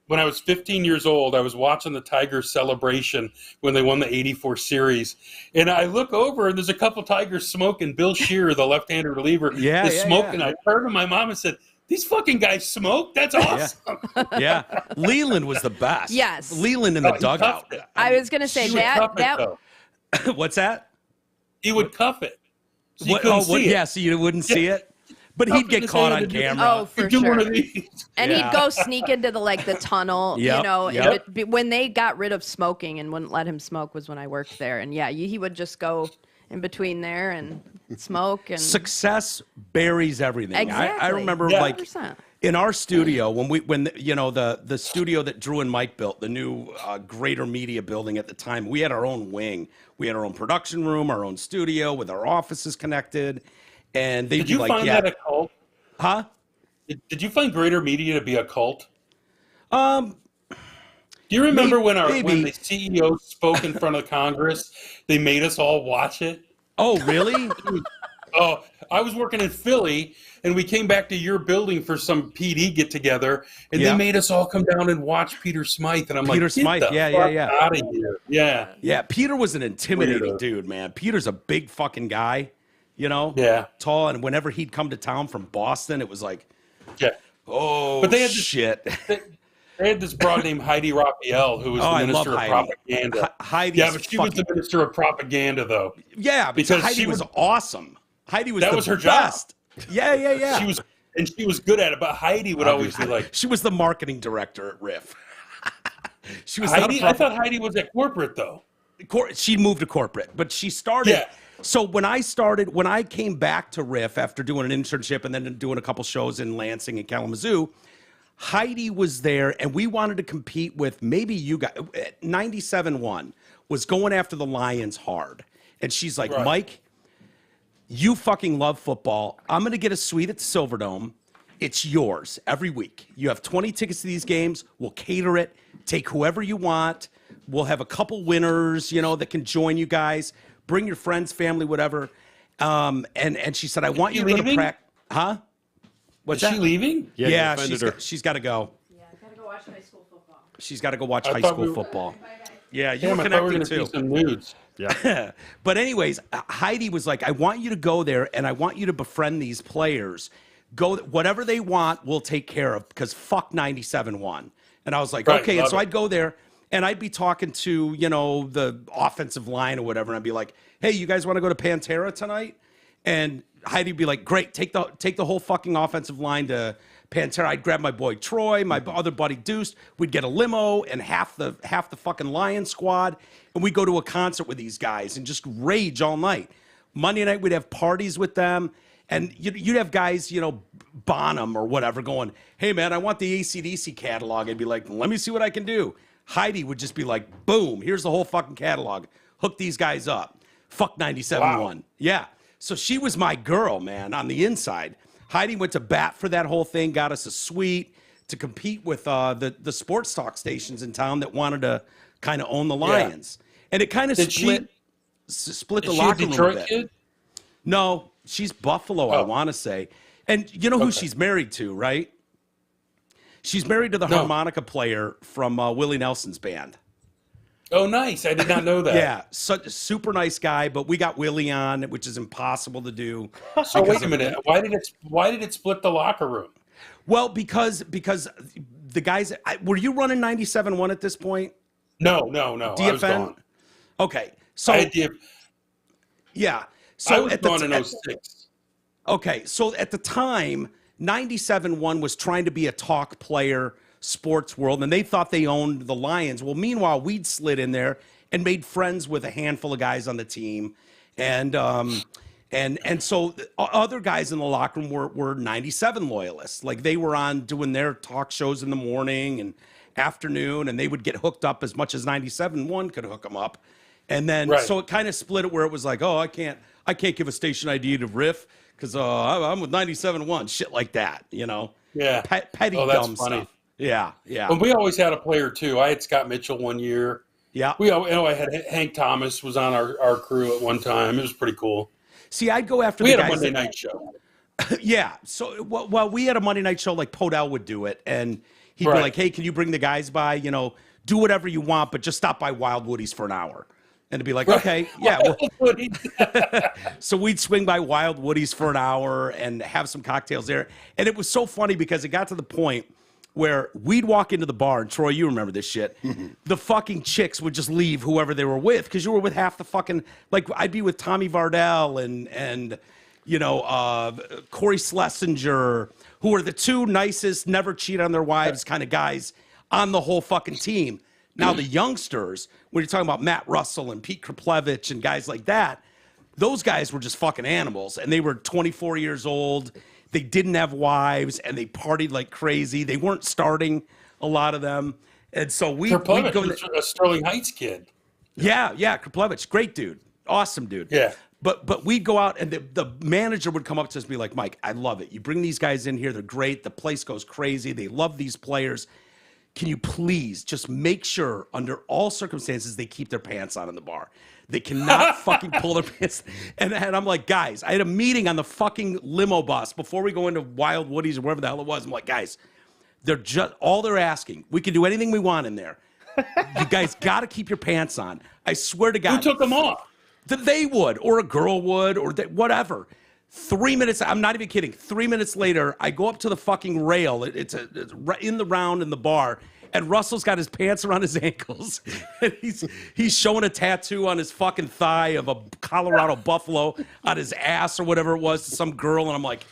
When I was 15 years old, I was watching the Tigers celebration when they won the 84 series. And I look over, and there's a couple Tigers smoking. Bill Shearer, the left-handed reliever, is smoking. I turned to my mom and said, "These fucking guys smoke? That's awesome." Yeah. Leland was the best. Yes. Leland in the dugout. I was going to say that. What's that? He would cuff it. So you couldn't see it. Yeah, so you wouldn't see it? But he'd get caught on camera. Oh, for sure. One of these. And he'd go sneak into the tunnel, you know. When they got rid of smoking and wouldn't let him smoke was when I worked there. And he would just go in between there and smoke. And success buries everything. Exactly. I remember 100%. in our studio when the studio that Drew and Mike built, the new Greater Media building at the time, we had our own wing. We had our own production room, our own studio with our offices connected. And they'd Did you find that a cult? Huh? Did you find Greater Media to be a cult? Do you remember when maybe. the CEO spoke in front of Congress? They made us all watch it. Oh, really? Oh, I was working in Philly, and we came back to your building for some PD get together, and Yeah. they made us all come down and watch Peter Smythe. And I'm Peter like, Smythe, get the yeah, fuck yeah. out of here. Yeah, Yeah, Peter was an intimidating Weirdo. dude, man. Peter's a big fucking guy, you know? Yeah. Tall, and whenever he'd come to town from Boston, it was like, yeah. oh, But they had this- shit. They had this broad named Heidi Raphael, who was Oh, the I love minister of Heidi. propaganda. Heidi's Yeah, but she was fucking- the minister of propaganda, though. Yeah, because Because Heidi she was was- awesome. Heidi was That the was her job. best. Yeah, yeah, yeah. She was good at it. But Heidi would always be like, She was the marketing director at Riff. She was not Heidi. I thought Heidi was at corporate though. she moved to corporate, but she started. Yeah. So when I came back to Riff after doing an internship and then doing a couple shows in Lansing and Kalamazoo, Heidi was there, and we wanted to compete with maybe you guys. 97-1 was going after the Lions hard, and she's like, Right. Mike, you fucking love football. I'm going to get a suite at the Silverdome. It's yours every week. You have 20 tickets to these games. We'll cater it. Take whoever you want. We'll have a couple winners, that can join you guys. Bring your friends, family, whatever. And she said, I want you to go to leaving? practice. Huh? What's Is that? she leaving? Yeah, you Yeah, offended her. she's got to go. Yeah, I gotta go watch high school football. She's got to go watch I high thut school we were- football. Yeah, you Damn, were I thought we were connecting going to see too. some nudes. Yeah. But anyways, Heidi was like, I want you to go there and I want you to befriend these players. Go whatever they want, we'll take care of because fuck 97-1. And I was like, Right, okay. And love so it. I'd go there and I'd be talking to, the offensive line or whatever. And I'd be like, hey, you guys want to go to Pantera tonight? And Heidi'd be like, great, take the whole fucking offensive line to Pantera. I'd grab my boy Troy, my other buddy Deuce. We'd get a limo and half the fucking Lion squad, and we'd go to a concert with these guys and just rage all night. Monday night we'd have parties with them, and you'd have guys, Bonham or whatever, going, "Hey man, I want the AC/DC catalog." I'd be like, "Let me see what I can do." Heidi would just be like, "Boom, here's the whole fucking catalog. Hook these guys up." Fuck 97-1. Wow. Yeah. So she was my girl, man, on the inside. Heidi went to bat for that whole thing, got us a suite to compete with the sports talk stations in town that wanted to kind of own the Lions. And it kind of Did split the Is locker she a room a Detroit bit. kid? No, she's Buffalo, I Oh. want to say. And you know who Okay. she's married to, right? She's married to the No. harmonica player from Willie Nelson's band. Oh, nice. I did not know that. Yeah, such a super nice guy, but we got Willie on, which is impossible to do. So wait a minute. Why did it split the locker room? Well, because the guys, were you running 97-1 at this point? No. I was DFN? gone. Okay, so I did. yeah, I so was at the gone in at- 06. Okay, so at the time, 97-1 was trying to be a talk player sports world, and they thought they owned the Lions. Well, meanwhile, we'd slid in there and made friends with a handful of guys on the team, and so other guys in the locker room were 97 loyalists. Like they were on doing their talk shows in the morning and afternoon, and they would get hooked up as much as 97-1 could hook them up. And then Right. so it kind of split it where it was like, oh, I can't give a station ID to Riff because I'm with 97-1, shit like that, Yeah. petty Oh, that's dumb funny. stuff. Yeah. And we always had a player too. I had Scott Mitchell one year. Yeah. I had Hank Thomas was on our crew at one time. It was pretty cool. See, I'd go after We the had a guys Monday that- night show. Yeah. So, well, we had a Monday night show, like Podell would do it. And he'd be Right. like, hey, can you bring the guys by? Do whatever you want, but just stop by Wild Woody's for an hour. And it'd be like, okay, yeah. Well, so we'd swing by Wild Woody's for an hour and have some cocktails there. And it was so funny because it got to the point where we'd walk into the bar, and Troy, you remember this shit. The fucking chicks would just leave whoever they were with because you were with half the fucking, like I'd be with Tommy Vardell and Corey Schlesinger, who are the two nicest, never cheat on their wives kind of guys on the whole fucking team. Now the youngsters, when you're talking about Matt Russell and Pete Kraplevich and guys like that, those guys were just fucking animals, and they were 24 years old. They didn't have wives, and they partied like crazy. They weren't starting, a lot of them. And so we'd go Kerplevich was a Sterling Heights kid. yeah, Kraplevich, great dude, awesome dude. Yeah. But we'd go out, and the manager would come up to us and be like, Mike, I love it. You bring these guys in here, they're great. The place goes crazy. They love these players. can you please just make sure under all circumstances they keep their pants on in the bar? They cannot fucking pull their pants. And I'm like, guys, I had a meeting on the fucking limo bus before we go into Wild Woodies or wherever the hell it was. I'm like, guys, all they're asking, we can do anything we want in there. You guys got to keep your pants on. I swear to God. Who took them off? They would, or a girl would, or whatever. 3 minutes, I'm not even kidding. 3 minutes later, I go up to the fucking rail. It's in the round in the bar, and Russell's got his pants around his ankles. And he's showing a tattoo on his fucking thigh of a Colorado buffalo on his ass or whatever it was to some girl. And I'm like,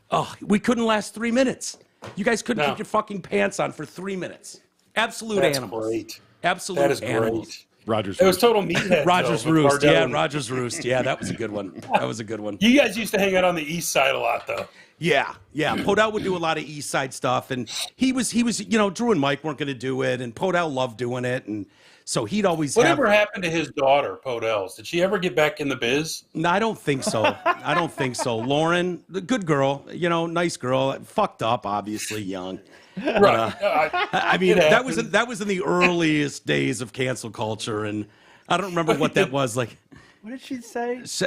oh, we couldn't last 3 minutes. You guys couldn't keep your fucking pants on for 3 minutes. Absolute That's animals. Great. Absolute That is animals. great. Rogers. It was total meathead. Rogers though, with Roost. Bardell Yeah, and- Rogers Roost. Yeah, that was a good one. That was a good one. You guys used to hang out on the east side a lot, though. Yeah. Podell would do a lot of East Side stuff, and he was, Drew and Mike weren't going to do it, and Podell loved doing it, and so he'd always. Whatever happened to his daughter, Podell's? Did she ever get back in the biz? No, I don't think so. Lauren, the good girl, nice girl, fucked up, obviously young. Right. I mean, It that was in the earliest days of cancel culture, and I don't remember what that was like. What did she say? She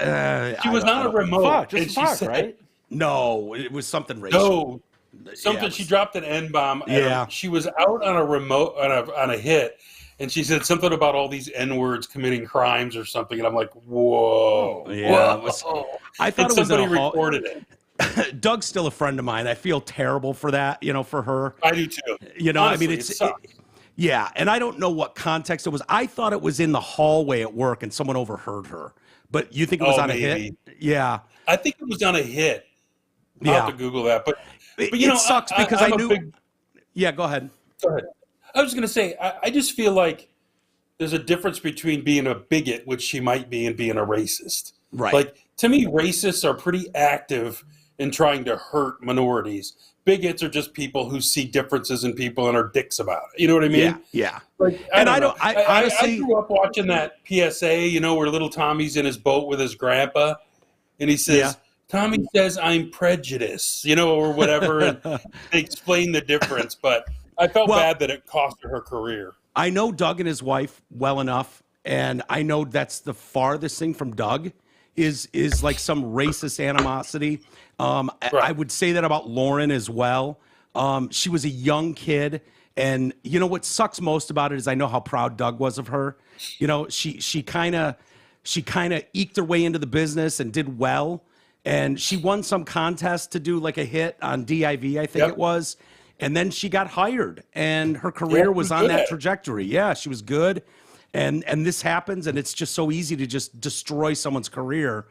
was on a remote. Fuck, and just she fuck, said- right? No, it was something racial. No, something. Yeah, She dropped an N-bomb. Yeah. She was out on a remote on a hit, and she said something about all these N-words committing crimes or something, and I'm like, whoa. Yeah, Whoa. I thought And it was in somebody a hall. recorded it. Doug's still a friend of mine. I feel terrible for that, for her. I do too. Honestly, Honestly, it sucks. Yeah, and I don't know what context it was. I thought it was in the hallway at work and someone overheard her. But you think it was on a hit? Yeah. I think it was on a hit. I'll Yeah. have to Google that. But It sucks because I'm I a knew. Yeah, go ahead. Go ahead. I was going to say, I just feel like there's a difference between being a bigot, which she might be, and being a racist. Right. Like, to me, racists are pretty active in trying to hurt minorities. Bigots are just people who see differences in people and are dicks about it. You know what I mean? Yeah. Like, And I I don't don't- know. I honestly- I grew up watching that PSA, where little Tommy's in his boat with his grandpa, and he says, Yeah. Tommy says I'm prejudiced, or whatever, and they explain the difference. But I felt bad that it cost her career. I know Doug and his wife well enough, and I know that's the farthest thing from Doug is like some racist animosity. I would say that about Lauren as well. She was a young kid, and what sucks most about it is I know how proud Doug was of her. She kind of eked her way into the business and did well, and she won some contest to do like a hit on DIV, I think it was. And then she got hired, and her career was on that trajectory. Yeah, she was good. And this happens, and it's just so easy to just destroy someone's career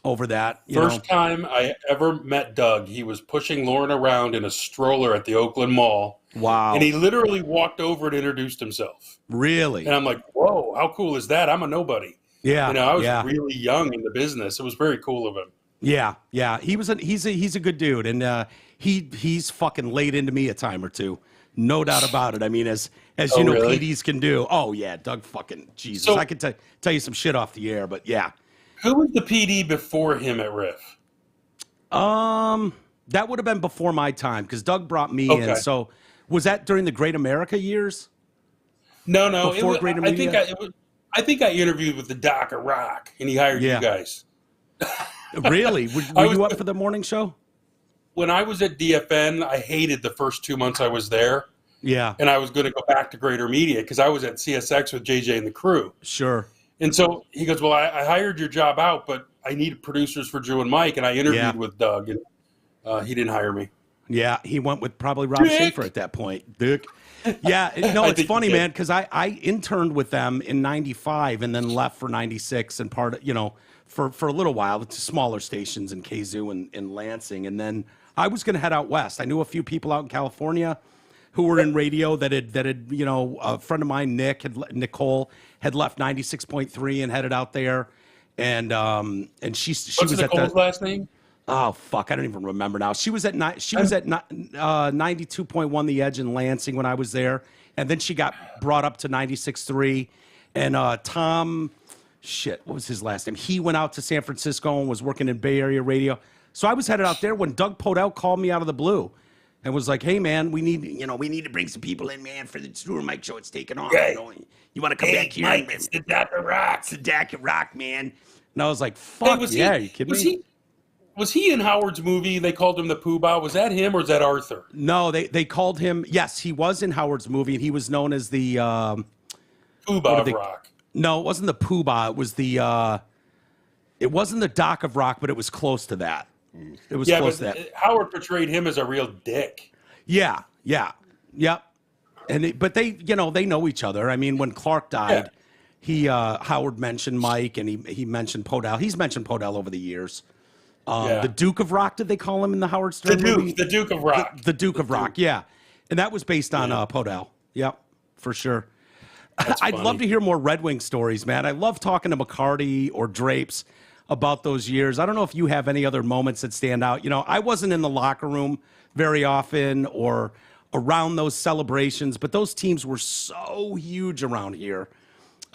over that. First time I ever met Doug, he was pushing Lauren around in a stroller at the Oakland Mall. Wow. And he literally walked over and introduced himself. Really? And I'm like, whoa, how cool is that? I'm a nobody. Yeah. I was really young in the business. It was very cool of him. Yeah. He's a good dude, and he's fucking laid into me a time or two. No doubt about it. I mean, as really? PDs can do. Oh yeah, Doug fucking Jesus. So- I could tell you some shit off the air, but yeah. Who was the PD before him at Riff? That would have been before my time because Doug brought me in. Okay. So was that during the Great America years? No. Before Greater Media? I think I interviewed with the Doc of Rock, and he hired Yeah. you guys. Really? Were you up for the morning show? When I was at DFN, I hated the first 2 months I was there, Yeah. and I was going to go back to Greater Media because I was at CSX with JJ and the crew. Sure. And so he goes, well, I hired your job out, but I needed producers for Drew and Mike, and I interviewed with Doug, and he didn't hire me. Yeah, he went with probably Rob Dick. Schaefer at that point. Dick. Yeah, no, I it's think funny, he did. man, because I interned with them in '95 and then left for '96 and for a little while to smaller stations in Kazoo and Lansing, and then I was going to head out west. I knew a few people out in California who were in radio that had a friend of mine, Nicole had left 96.3 and headed out there, and she What's was at Nicole's the last name? Oh fuck! I don't even remember now. She was at 92.1 The Edge in Lansing when I was there, and then she got brought up to 96.3. And Tom, what was his last name? He went out to San Francisco and was working in Bay Area radio. So I was headed out there when Doug Podell called me out of the blue. and was like, "Hey, man, we need to bring some people in, man, for the Drew and Mike show. It's taking off. Right. You want to come back here? Mike, it's the Dr. Rock. It's the Dr. Rock, man." And I was like, "Fuck yeah, are you kidding me?" Was he in Howard's movie? They called him the Pooh Bah. Was that him or is that Arthur? No, they called him. Yes, he was in Howard's movie, and he was known as the Pooh Bah of Rock. No, it wasn't the Pooh Bah. It was the. It wasn't the Doc of Rock, but it was close to that. It was close to that. Howard portrayed him as a real dick. Yeah. And but they know each other. I mean, when Clark died, Howard mentioned Mike, and he mentioned Podell. He's mentioned Podell over the years. The Duke of Rock, did they call him in the Howard Stern movie? The Duke of Rock. The Duke of Rock, yeah. And that was based on Podell. Yep, for sure. I'd love to hear more Red Wing stories, man. I love talking to McCarty or Drapes about those years. I don't know if you have any other moments that stand out. I wasn't in the locker room very often or around those celebrations, but those teams were so huge around here.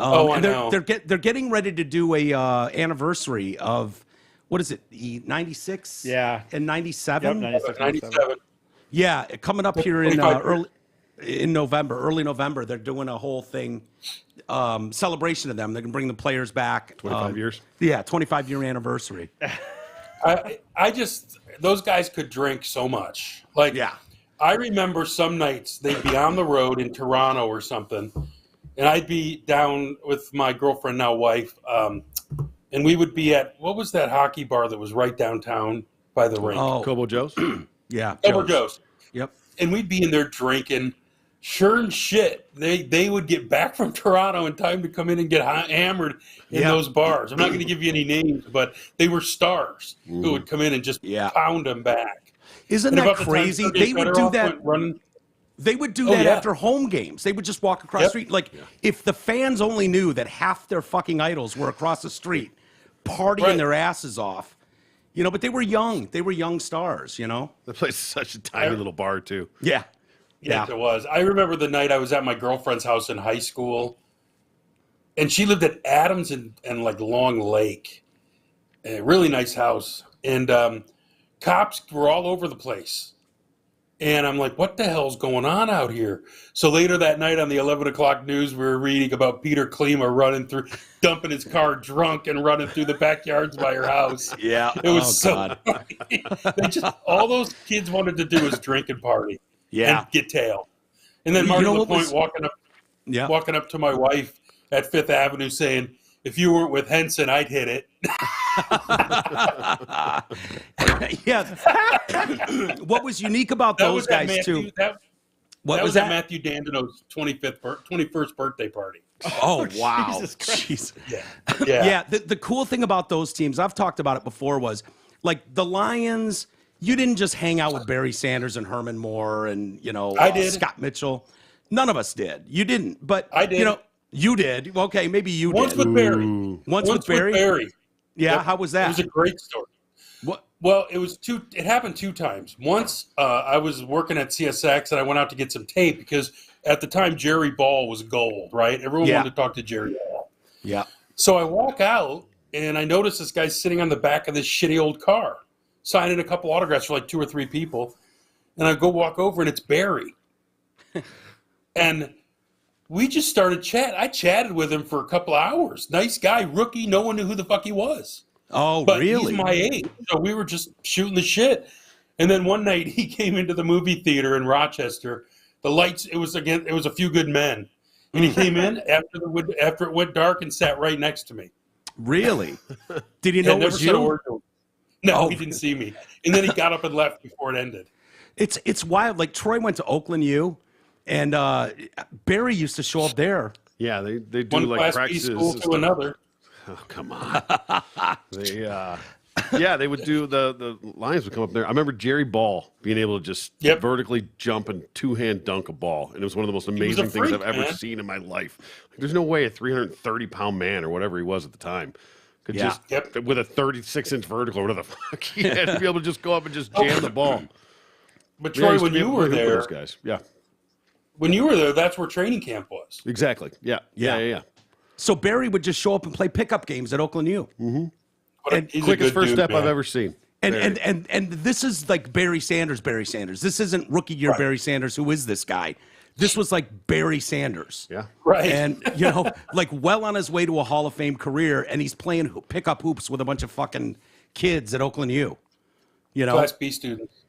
I know. They're getting ready to do a anniversary of, what is it, 96? Yeah. And 97? Yep, 96, 97. Yeah, coming up here in early November. They're doing a whole thing, celebration of them. They're going to bring the players back. 25 years? Yeah, 25-year anniversary. I just, those guys could drink so much. Like, I remember some nights they'd be on the road in Toronto or something, and I'd be down with my girlfriend, now wife, and we would be at, what was that hockey bar that was right downtown by the rink? Oh, Kobo Joe's? yeah. Kobo Joe's. Yep. And we'd be in there drinking. Sure and shit, they would get back from Toronto in time to come in and get hammered in those bars. I'm not going to give you any names, but they were stars who would come in and just pound them back. Isn't that crazy? They would do that. They would do that after home games. They would just walk across the street. Like, if the fans only knew that half their fucking idols were across the street partying their asses off. But they were young. They were young stars, That place is such a tiny little bar, too. Yeah. Yes, it was. I remember the night I was at my girlfriend's house in high school, and she lived at Adams and like Long Lake, a really nice house. And cops were all over the place. And I'm like, what the hell's going on out here? So later that night on the 11 o'clock news, we were reading about Peter Klima dumping his car drunk and running through the backyards by her house. Yeah. It was funny. All those kids wanted to do was drink and party. Yeah. And get tail. And then Marty LaPointe walking up to my wife at Fifth Avenue saying, if you weren't with Henson, I'd hit it. Yeah. What was unique about those guys, too? What was that? Matthew Dandino's 21st birthday party. Oh, wow. Jesus Christ. Yeah. The cool thing about those teams, I've talked about it before, was like the Lions, you didn't just hang out with Barry Sanders and Herman Moore and, I did. Scott Mitchell. None of us did. You didn't. But, I did. You did. Okay, maybe you Once did. with Barry. Once with Barry? Yeah, Yep. how was that? It was a great story. What? Well, it happened two times. Once I was working at CSX and I went out to get some tape because at the time Jerry Ball was gold, right? Everyone wanted to talk to Jerry Ball. Yeah. So I walk out and I notice this guy sitting on the back of this shitty old car, signing a couple autographs for like 2 or 3 people. And I go walk over and it's Barry. And we just started chat. I chatted with him for a couple hours. Nice guy, rookie. No one knew who the fuck he was. Oh, But really? he's my age. So we were just shooting the shit. And then one night he came into the movie theater in Rochester. The lights, it was A Few Good Men. And he came in after it went dark and sat right next to me. Really? Did he know it was said a you? word to him. No, he didn't see me. And then he got up and left before it ended. It's wild. Like Troy went to Oakland U, and Barry used to show up there. Yeah, they do One like class B practices. school to another. Oh, come on. They would do the Lions would come up there. I remember Jerry Ball being able to just vertically jump and two-hand dunk a ball, and it was one of the most amazing things I've ever seen in my life. Like, there's no way a 330-pound man or whatever he was at the time could just with a 36-inch vertical or whatever the fuck he had to be able to just go up and just jam the ball. But Troy, when you were there, those guys, when you were there, that's where training camp was. Exactly. Yeah. So Barry would just show up and play pickup games at Oakland U. And quickest first step I've ever seen. And this is like Barry Sanders. This isn't rookie year Barry Sanders. Who is this guy? This was like Barry Sanders. Yeah. Right. And, like well on his way to a Hall of Fame career, and he's playing pickup hoops with a bunch of fucking kids at Oakland U. Class B students.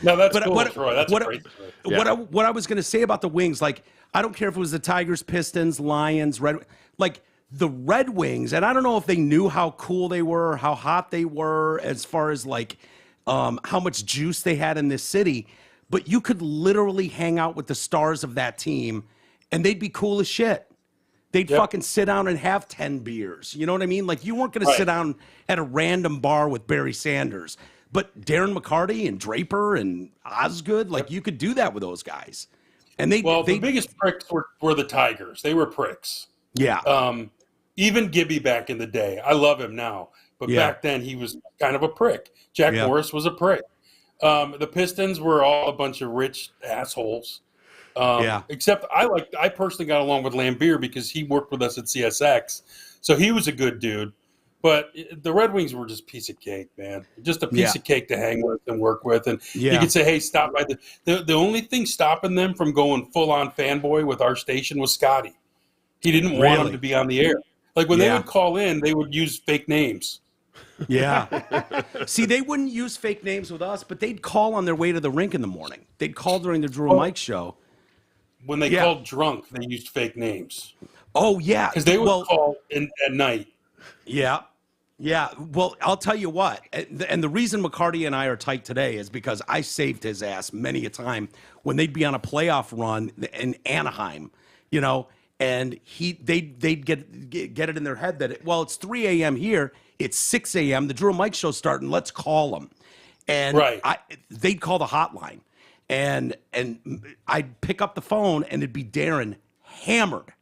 No, that's cool, Troy. That's great. What I was going to say about the Wings, like, I don't care if it was the Tigers, Pistons, Lions, like the Red Wings, and I don't know if they knew how cool they were, how hot they were, as far as like how much juice they had in this city, but you could literally hang out with the stars of that team, and they'd be cool as shit. They'd fucking sit down and have 10 beers. You know what I mean? Like, you weren't going to sit down at a random bar with Barry Sanders. But Darren McCarty and Draper and Osgood, like, you could do that with those guys. And the biggest pricks were the Tigers. They were pricks. Yeah. Even Gibby back in the day. I love him now. But back then, he was kind of a prick. Jack Morris was a prick. The Pistons were all a bunch of rich assholes. Except I personally got along with Lambeer because he worked with us at CSX. So he was a good dude. But the Red Wings were just a piece of cake, man. Just a piece of cake to hang with and work with. And you could say, hey, stop by. The only thing stopping them from going full-on fanboy with our station was Scotty. He didn't want them to be on the air. Like, when they would call in, they would use fake names. Yeah. See, they wouldn't use fake names with us, but they'd call on their way to the rink in the morning. They'd call during the Drew and Mike show. When they called drunk, they used fake names. Oh, yeah. Because they would call at night. Yeah. Yeah. Well, I'll tell you what. And the reason McCarty and I are tight today is because I saved his ass many a time when they'd be on a playoff run in Anaheim, and they'd get it in their head that, it's 3 a.m. here. It's 6 a.m. The Drew and Mike show's starting. Let's call them. And they'd call the hotline. And I'd pick up the phone, and it'd be Darren hammered.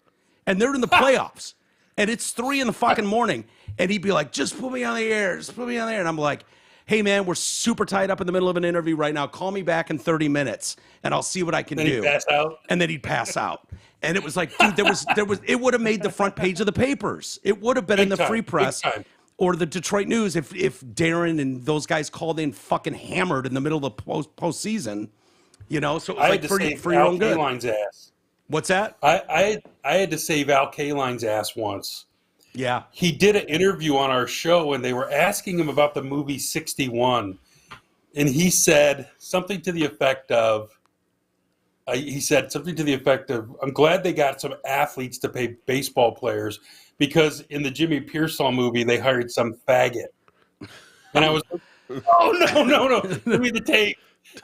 And they're in the playoffs. And it's 3 in the fucking morning. And he'd be like, just put me on the air. Just put me on the air. And I'm like, hey, man, we're super tied up in the middle of an interview right now. Call me back in 30 minutes, and I'll see what I can do. He'd pass out? And then he'd pass out. And it was like, dude, it would have made the front page of the papers. It would have been in the Free Press or the Detroit News if Darren and those guys called in fucking hammered in the middle of the postseason. So it was like for your own good. Kaline's ass. What's that? I had to save Al Kaline's ass once. Yeah. He did an interview on our show, and they were asking him about the movie 61. And he said something to the effect of, I'm glad they got some athletes to pay baseball players because in the Jimmy Pearsall movie, they hired some faggot. And I was like, oh, no. Give me the tape.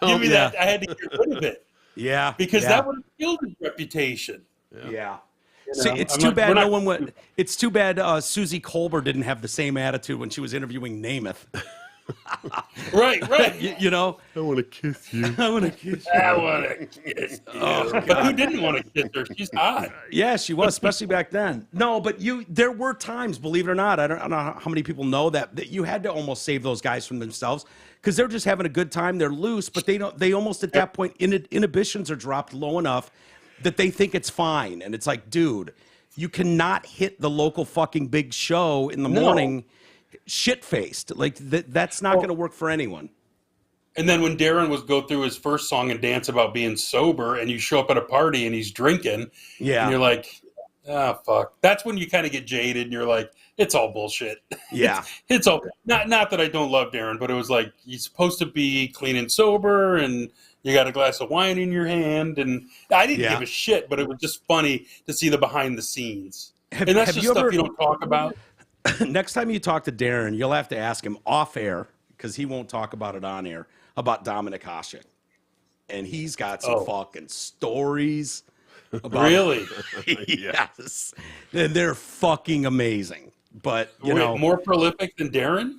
Give me that. I had to get rid of it. Yeah. Because that would have killed his reputation. Yeah. See, it's too bad no one went. It's too bad Susie Colbert didn't have the same attitude when she was interviewing Namath. Right. I want to kiss you. I want to kiss you. Oh, but who didn't want to kiss her? She's hot. Yeah, she was, especially back then. No, but there were times, believe it or not, I don't know how many people know that you had to almost save those guys from themselves because they're just having a good time. They're loose, but they almost at that point inhibitions are dropped low enough that they think it's fine. And it's like, dude, you cannot hit the local fucking big show in the morning shit-faced. Like, that's not going to work for anyone. And then when Darren was go through his first song and dance about being sober, and you show up at a party and he's drinking, and you're like, fuck. That's when you kind of get jaded, and you're like, it's all bullshit. Yeah. It's all, not that I don't love Darren, but it was like, he's supposed to be clean and sober, and you got a glass of wine in your hand, and I didn't give a shit, but it was just funny to see the behind the scenes. And that's just stuff you don't talk about. Next time you talk to Darren, you'll have to ask him off air, because he won't talk about it on air, about Dominic Hasek. And he's got some fucking stories about Really? Yes. They're fucking amazing. But, you know. More prolific than Darren?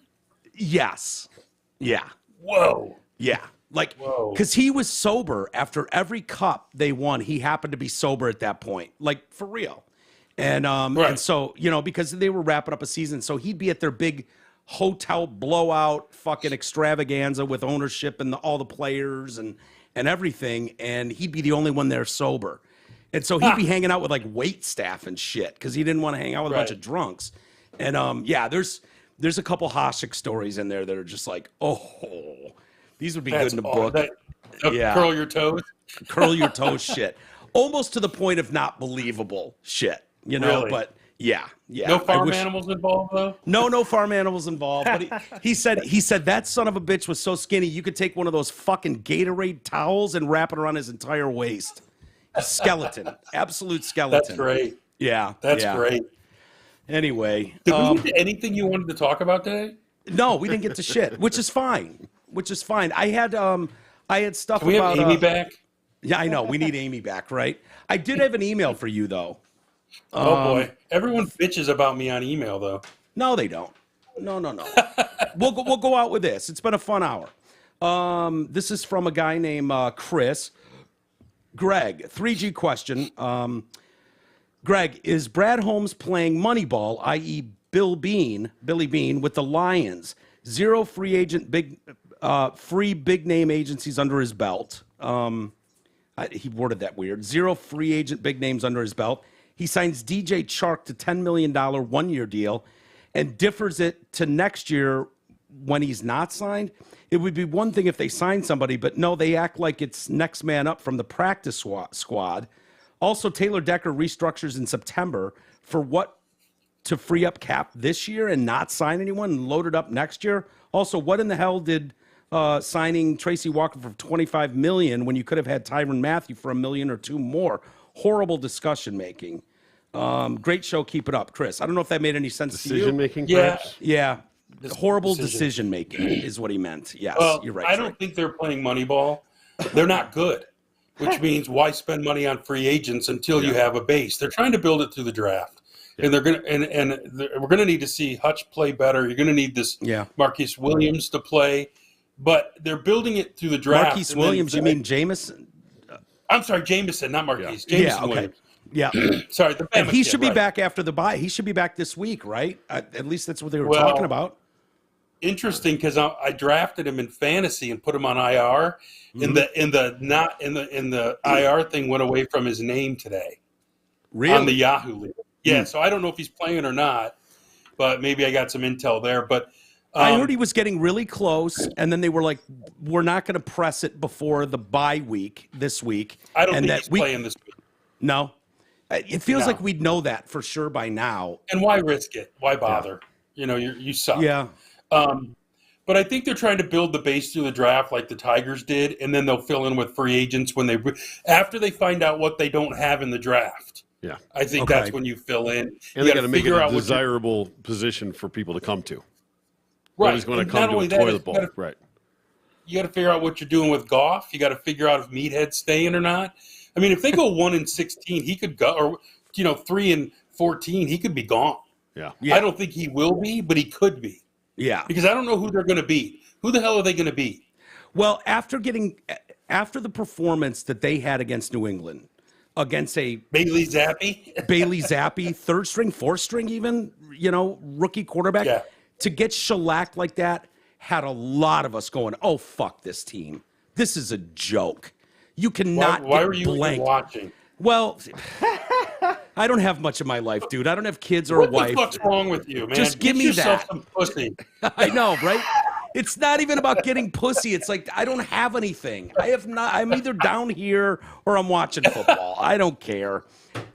Yes. Yeah. Whoa. Yeah. Like, because he was sober after every cup they won. He happened to be sober at that point, like for real. And and so, you know, because they were wrapping up a season, so he'd be at their big hotel blowout fucking extravaganza with ownership and all the players and everything, and he'd be the only one there sober. And so he'd be hanging out with like wait staff and shit because he didn't want to hang out with a bunch of drunks. And There's a couple Hasek stories in there that are just like, oh, these would be good in a book. Curl your toes. Curl your toes shit. Almost to the point of not believable shit, you know, Really? But yeah. No farm animals involved, though? No farm animals involved. But he said that son of a bitch was so skinny, you could take one of those fucking Gatorade towels and wrap it around his entire waist. Skeleton. Absolute skeleton. That's great. Yeah. That's great. Anyway. Did we get to anything you wanted to talk about today? No, we didn't get to shit, which is fine. I had stuff Can we about have Amy back? Yeah, I know. We need Amy back, right? I did have an email for you, though. Oh, boy. Everyone bitches about me on email, though. No, they don't. No. We'll go out with this. It's been a fun hour. This is from a guy named Chris. Greg, 3G question. Greg, is Brad Holmes playing Moneyball, i.e. Billy Bean, with the Lions? 0 free agent, free big name agencies under his belt. He worded that weird. 0 free agent big names under his belt. He signs DJ Chark to $10 million 1-year deal and differs it to next year when he's not signed. It would be one thing if they sign somebody, but no, they act like it's next man up from the practice squad. Also, Taylor Decker restructures in September for what to free up cap this year and not sign anyone and load it up next year. Also, what in the hell did signing Tracy Walker for $25 million when you could have had Tyrann Mathieu for $1 million or $2 million more? Horrible discussion making. Great show. Keep it up, Chris. I don't know if that made any sense to you. Decision making, Yeah. perhaps? Yeah. Horrible decision making is what he meant. Yes, Well, you're right. I don't think they're playing Moneyball. They're not good, which means why spend money on free agents until you have a base? They're trying to build it through the draft. And they're gonna we're gonna need to see Hutch play better. You're gonna need this Marquise Williams to play, but they're building it through the draft. Marquise Williams, you mean Jameson? I'm sorry, Jameson, not Marquise. Yeah. Jameson Okay. Williams. Yeah. Sorry, the And he Bama's should kid, be back after the bye. He should be back this week, right? At least that's what they were talking about. Interesting, because I drafted him in fantasy and put him on IR, and the IR thing went away from his name today. Really? On the Yahoo league. Yeah, so I don't know if he's playing or not, but maybe I got some intel there. But I heard he was getting really close, and then they were like, "We're not going to press it before the bye week this week." I don't think he's playing this week. No, it feels like we'd know that for sure by now. And why risk it? Why bother? You know, you suck. Yeah. But I think they're trying to build the base through the draft, like the Tigers did, and then they'll fill in with free agents after they find out what they don't have in the draft. Yeah, I think that's when you fill in. And they got to make it a desirable position for people to come to. Right. Nobody's going to come to a toilet bowl. Right. You got to figure out what you're doing with Goff. You got to figure out if Meathead's staying or not. I mean, if they go 1-16, he could go, or 3-14, he could be gone. Yeah. I don't think he will be, but he could be. Yeah. Because I don't know who they're going to beat. Who the hell are they going to beat? Well, after the performance that they had against New England, against a Bailey Zappi, third string, fourth string, even, rookie quarterback, to get shellacked like that had a lot of us going, oh, fuck this team. This is a joke. You cannot Why get were you blanked. watching? Well, I don't have much in my life, dude. I don't have kids or a wife. What the fuck's wrong with you, man? Just give me yourself that. Some pussy. I know, right? It's not even about getting pussy. It's like I don't have anything. I'm either down here or I'm watching football. I don't care.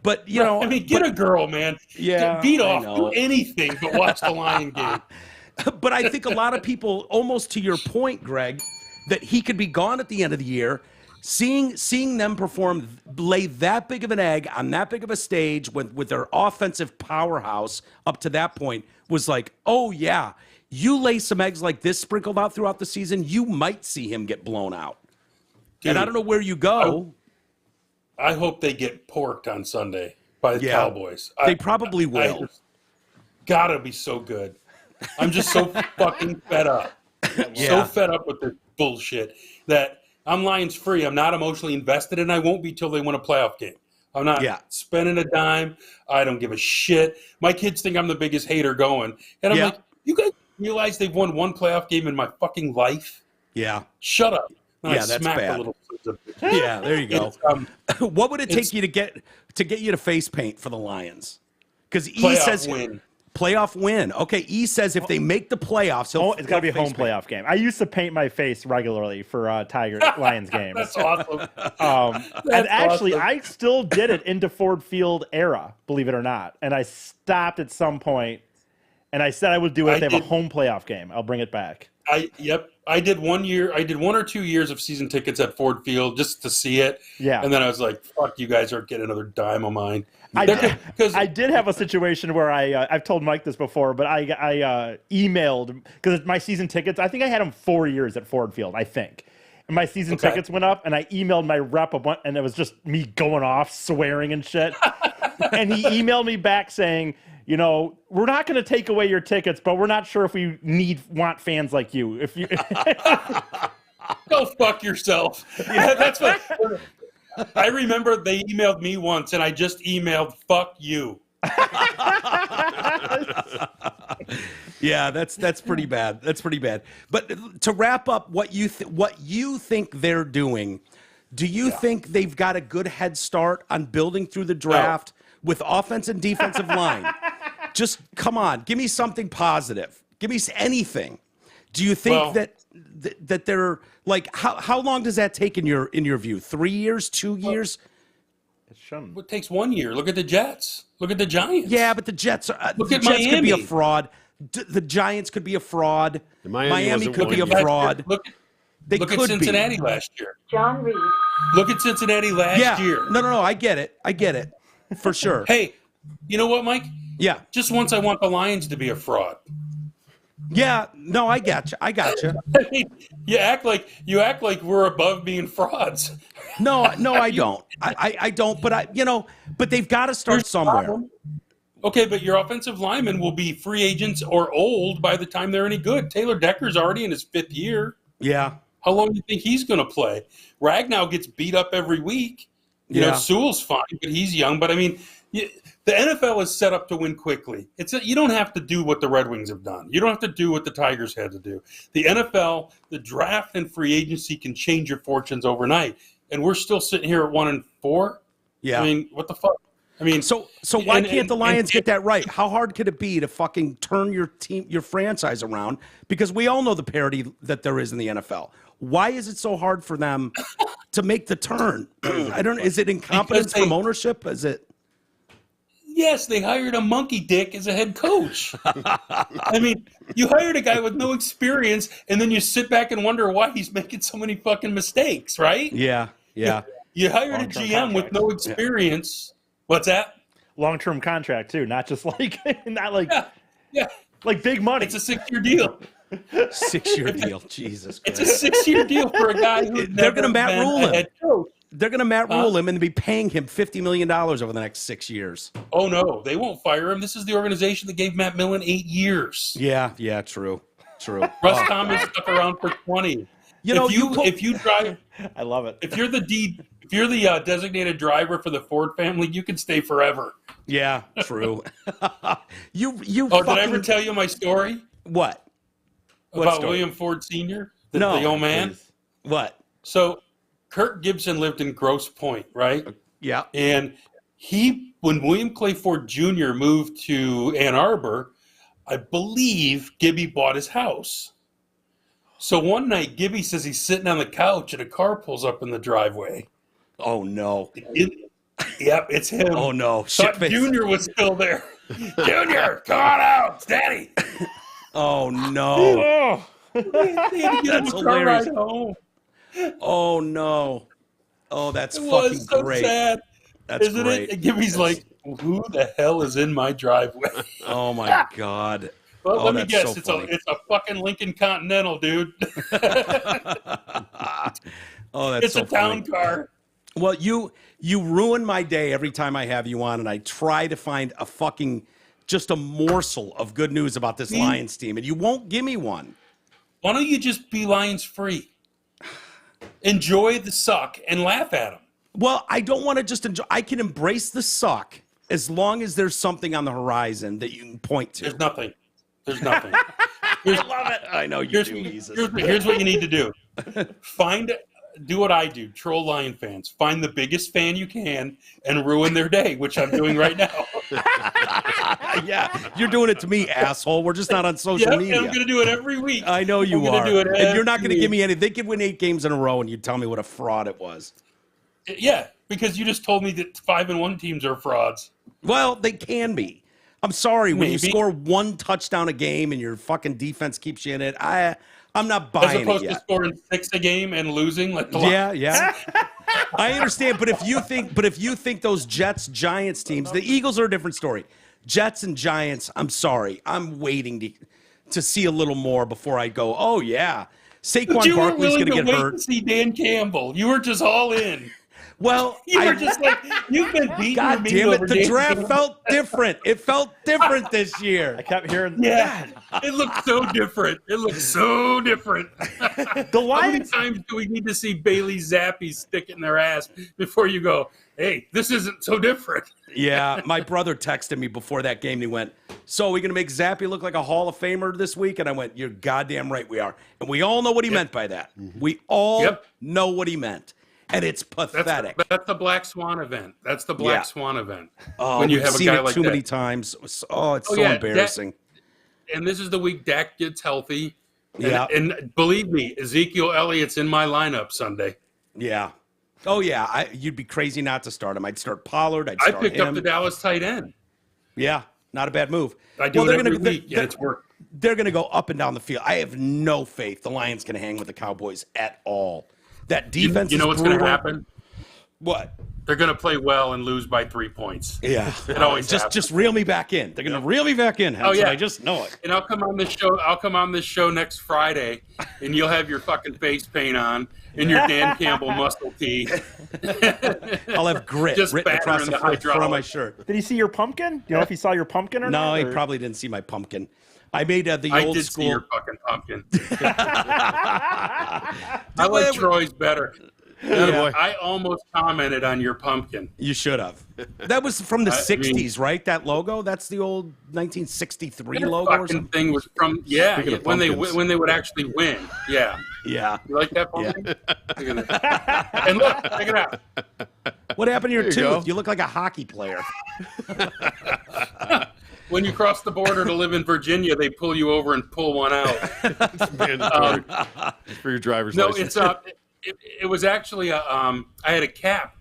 But get a girl, man. Yeah, beat off. Do anything but watch the Lion game. But I think a lot of people, almost to your point, Greg, that he could be gone at the end of the year. Seeing them perform, lay that big of an egg on that big of a stage with their offensive powerhouse up to that point was like, oh yeah, you lay some eggs like this sprinkled out throughout the season, you might see him get blown out. Dude, and I don't know where you go. I hope they get porked on Sunday by the Cowboys. They probably will. Gotta be so good. I'm just so fucking fed up. So fed up with this bullshit that I'm Lions free. I'm not emotionally invested, and I won't be till they win a playoff game. I'm not spending a dime. I don't give a shit. My kids think I'm the biggest hater going. And I'm like, you guys realize they've won one playoff game in my fucking life? Yeah. Shut up. And I that's smacked bad. the little Yeah, there you go. What would it take you to get you to face paint for the Lions? Because E says Playoff win. Okay, E says if they make the playoffs, it's got to be a home playoff game. I used to paint my face regularly for Lions games. That's awesome. And actually, I still did it into Ford Field era, believe it or not. And I stopped at some point, and I said I would do it if they have a home playoff game. I'll bring it back. I did 1 year. I did 1 or 2 years of season tickets at Ford Field just to see it. Yeah. And then I was like, "Fuck, you guys aren't getting another dime of mine." I did have a situation where I've told Mike this before, but I emailed because my season tickets. I think I had them 4 years at Ford Field. I think. And my season tickets went up, and I emailed my rep and it was just me going off, swearing and shit. And he emailed me back saying, you know, we're not going to take away your tickets, but we're not sure if we want fans like you. If you go fuck yourself. Yeah, that's what I remember. They emailed me once, and I just emailed "fuck you." Yeah, that's pretty bad. That's pretty bad. But to wrap up, what you think they're doing, do you think they've got a good head start on building through the draft with offense and defensive line? Just come on, give me something positive. Give me anything. Do you think that they're like how long does that take in your view? 3 years, 2 years? It takes 1 year. Look at the Jets. Look at the Giants. Yeah, but the Jets are Look the at Jets could be a Miami. fraud. The Giants could be a fraud. Miami could be a wasn't fraud. Look They at could Cincinnati be. last year. John Reed. Look at Cincinnati last year. No. I get it. For sure. Hey, you know what, Mike? Yeah. Just once I want the Lions to be a fraud. Yeah. No, I got you. I mean, you act like we're above being frauds. No, I don't. I don't. But they've got to start somewhere. Okay, but your offensive linemen will be free agents or old by the time they're any good. Taylor Decker's already in his 5th year. Yeah. How long do you think he's going to play? Ragnow gets beat up every week. You know, Sewell's fine, but he's young. But I mean, the NFL is set up to win quickly. You don't have to do what the Red Wings have done. You don't have to do what the Tigers had to do. The NFL, the draft and free agency can change your fortunes overnight. And we're still sitting here at 1-4. Yeah. I mean, what the fuck? I mean, So why can't the Lions get that right? How hard could it be to fucking turn your team, your franchise around? Because we all know the parity that there is in the NFL. Why is it so hard for them to make the turn? I don't. Is it incompetence from ownership? Is it? Yes, they hired a monkey dick as a head coach. I mean, you hired a guy with no experience, and then you sit back and wonder why he's making so many fucking mistakes, right? Yeah. You hired a Long-term GM with no experience. What's that? long-term contract too, not just like Yeah. like big money. It's a 6-year deal. 6-year deal. Jesus Christ. It's a 6-year deal for a guy who's They're never going to Matt been Rule a him. head coach. They're going to Matt Rule him and be paying him $50 million over the next 6 years. Oh, no. They won't fire him. This is the organization that gave Matt Millen 8 years. Yeah, true. Russ Thomas stuck around for 20. You know, if you drive, I love it. if you're the designated driver for the Ford family, you can stay forever. Yeah, true. you Oh, did I ever tell you my story what? about story? William Ford Sr., the No, old man? please. What? So Kirk Gibson lived in Grosse Pointe, right? Yeah. And when William Clay Ford Jr. moved to Ann Arbor, I believe Gibby bought his house. So one night, Gibby says he's sitting on the couch and a car pulls up in the driveway. Oh no. Yep, it's him. Oh no. Thought Shitface. Junior was still there. Junior, come on out, it's Daddy. Oh no. Oh, They had to get him That's a car hilarious. ride home. Oh no. Oh, that's It fucking was so great. sad. That's Isn't great. it? And Gibby's like, who the hell is in my driveway? Oh my god. Well, let me that's guess, so it's funny. a fucking Lincoln Continental, dude. Oh, that's It's so a town funny. car. Well, you ruin my day every time I have you on, and I try to find just a morsel of good news about this Lions team, and you won't give me one. Why don't you just be Lions free? Enjoy the suck and laugh at them. Well, I don't want to just enjoy. I can embrace the suck as long as there's something on the horizon that you can point to. There's nothing. There's nothing. I love it. I know you Here's, do, Jesus. here's what you need to do. Do what I do, troll Lion fans. Find the biggest fan you can and ruin their day, which I'm doing right now. Yeah, you're doing it to me, asshole. We're just not on social Yep, media. and I'm going to do it every week. I know you I'm gonna are. do it And you're not every going to give week. me any. They could win 8 games in a row, and you'd tell me what a fraud it was. Yeah, because you just told me that 5-1 teams are frauds. Well, they can be. I'm sorry. When you Maybe. score 1 touchdown a game and your fucking defense keeps you in it, I'm not As buying it opposed to yet. scoring 6 a game and losing. Like the Yeah. I understand, but if you think those Jets Giants teams, the Eagles are a different story. Jets and Giants, I'm sorry. I'm waiting to see a little more before I go, oh yeah. Saquon you were Barkley's willing going to to get wait hurt. to see Dan Campbell. You were just all in. Well, You were just like, you've been beating God your meat damn it, over the Dan draft Campbell. felt different. It felt different this year. I kept hearing Yeah, it looks so different. It looks so different. the How many Lions. times do we need to see Bailey Zappi stick it in their ass before you go, hey, this isn't so different? Yeah, my brother texted me before that game. And he went, so are we going to make Zappy look like a Hall of Famer this week? And I went, you're goddamn right we are. And we all know what he meant by that. We all know what he meant. And it's pathetic. That's the Black Swan event. That's the Black Swan event. Oh, when you we've have a seen guy it like too that. many times. Oh, it's so yeah, embarrassing. And this is the week Dak gets healthy. And, Yeah. and believe me, Ezekiel Elliott's in my lineup Sunday. Yeah. Oh, yeah. You'd be crazy not to start him. I'd start Pollard. I'd I start picked him. up the Dallas tight end. Yeah, not a bad move. I do they're it every gonna- week, and it's worked. They're going to go up and down the field. I have no faith the Lions can hang with the Cowboys at all. That defense You know is what's going to brutal. happen? What? They're going to play well and lose by 3 points. Yeah. It always happens. just reel me back in. They're going to reel me back in. Henson. yeah. I just know it. And I'll come on this show. I'll come on this show next Friday, and you'll have your fucking face paint on and your Dan Campbell muscle tee. I'll have grit Just written across battering the the front of my hydraulic. shirt. Did he see your pumpkin? Do you know if he saw your pumpkin or No, not? he or- probably didn't see my pumpkin. I made the I old did school. see your fucking pumpkin. I like Troy's better. Attaboy. I almost commented on your pumpkin. You should have. That was from the I mean- 60s, right? That logo? That's the old 1963 That logo or fucking something? thing was from Speaking of when pumpkins. they would actually win. Yeah. Yeah. You like that pumpkin? Look at that. And look, check it out. What happened to your There you tooth? go. You look like a hockey player. When you cross the border to live in Virginia, they pull you over and pull one out. Mandatory for your driver's No, license. it was actually I had a cap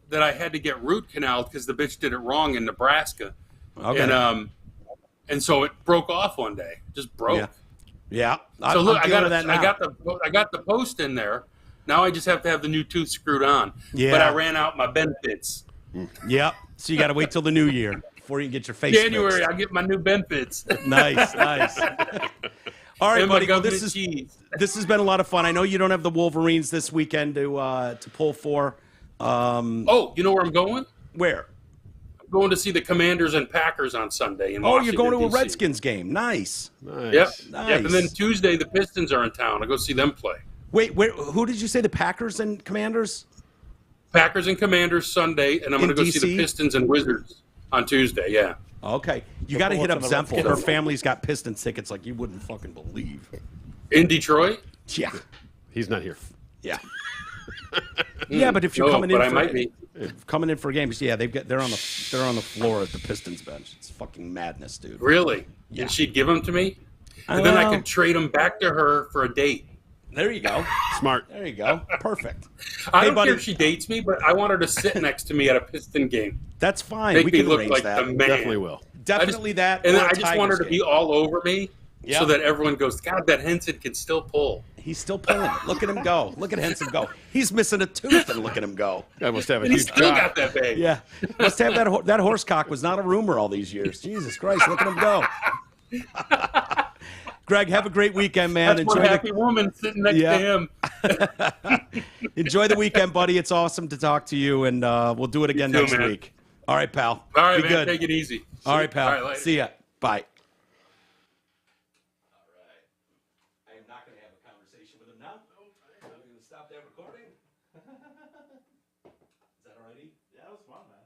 that I had to get root canaled because the bitch did it wrong in Nebraska, Okay. and so it broke off one day, just broke. Yeah. So look, I'm dealing with that now. I got the post in there. Now I just have to have the new tooth screwed on. Yeah. But I ran out my benefits. Yep. So you got to wait till the new year before you can get your face January, fixed. I get my new benefits. Nice. All right, And my buddy. Well, government cheese. this has been a lot of fun. I know you don't have the Wolverines this weekend to pull for. Oh, you know where I'm going? Where? I'm going to see the Commanders and Packers on Sunday in Oh, Washington, you're going to a D.C. Redskins game. Nice. Nice. Yep. Nice. Yep. And then Tuesday, the Pistons are in town. I go see them play. Wait, who did you say? The Packers and Commanders? Packers and Commanders Sunday, and I'm going to go see DC? the Pistons and Wizards on Tuesday. Yeah. Okay. You got to hit up bullets on the Zemple. Her Redskins. family's got Pistons tickets like you wouldn't fucking believe. In Detroit? Yeah. He's not here. Yeah. Yeah, but if you're No, coming in but I for might be. coming in for games, yeah, they're on the floor at the Pistons bench. It's fucking madness, dude. Really? Yeah. And she'd give them to me? And then I Well, could trade them back to her for a date. There you go. Smart. There you go. Perfect. I Hey, don't buddy. care if she dates me, but I want her to sit next to me at a Piston game. That's fine. Make we me can look arrange like that. the man. Definitely will. Definitely that. And or then a I just want her Tigers to be game. all over me Yeah. so that everyone goes, God, that Henson can still pull. He's still pulling. Look at him go. Look at Henson go. He's missing a tooth, and look at him go. I must have a And he huge still cock. got that bag. Yeah, must have that horse cock was not a rumor all these years. Jesus Christ, look at him go. Greg, have a great weekend, man. That's one happy woman sitting next Yeah. to him. Enjoy the weekend, buddy. It's awesome to talk to you, and we'll do it again too, next man. week. All right, pal. All right, Be man. good. Take it easy. All right, pal. All right, later. See ya. Bye. All right. I am not going to have a conversation with him now. I'm going to stop that recording. Is that all right? Yeah, that was fun, man.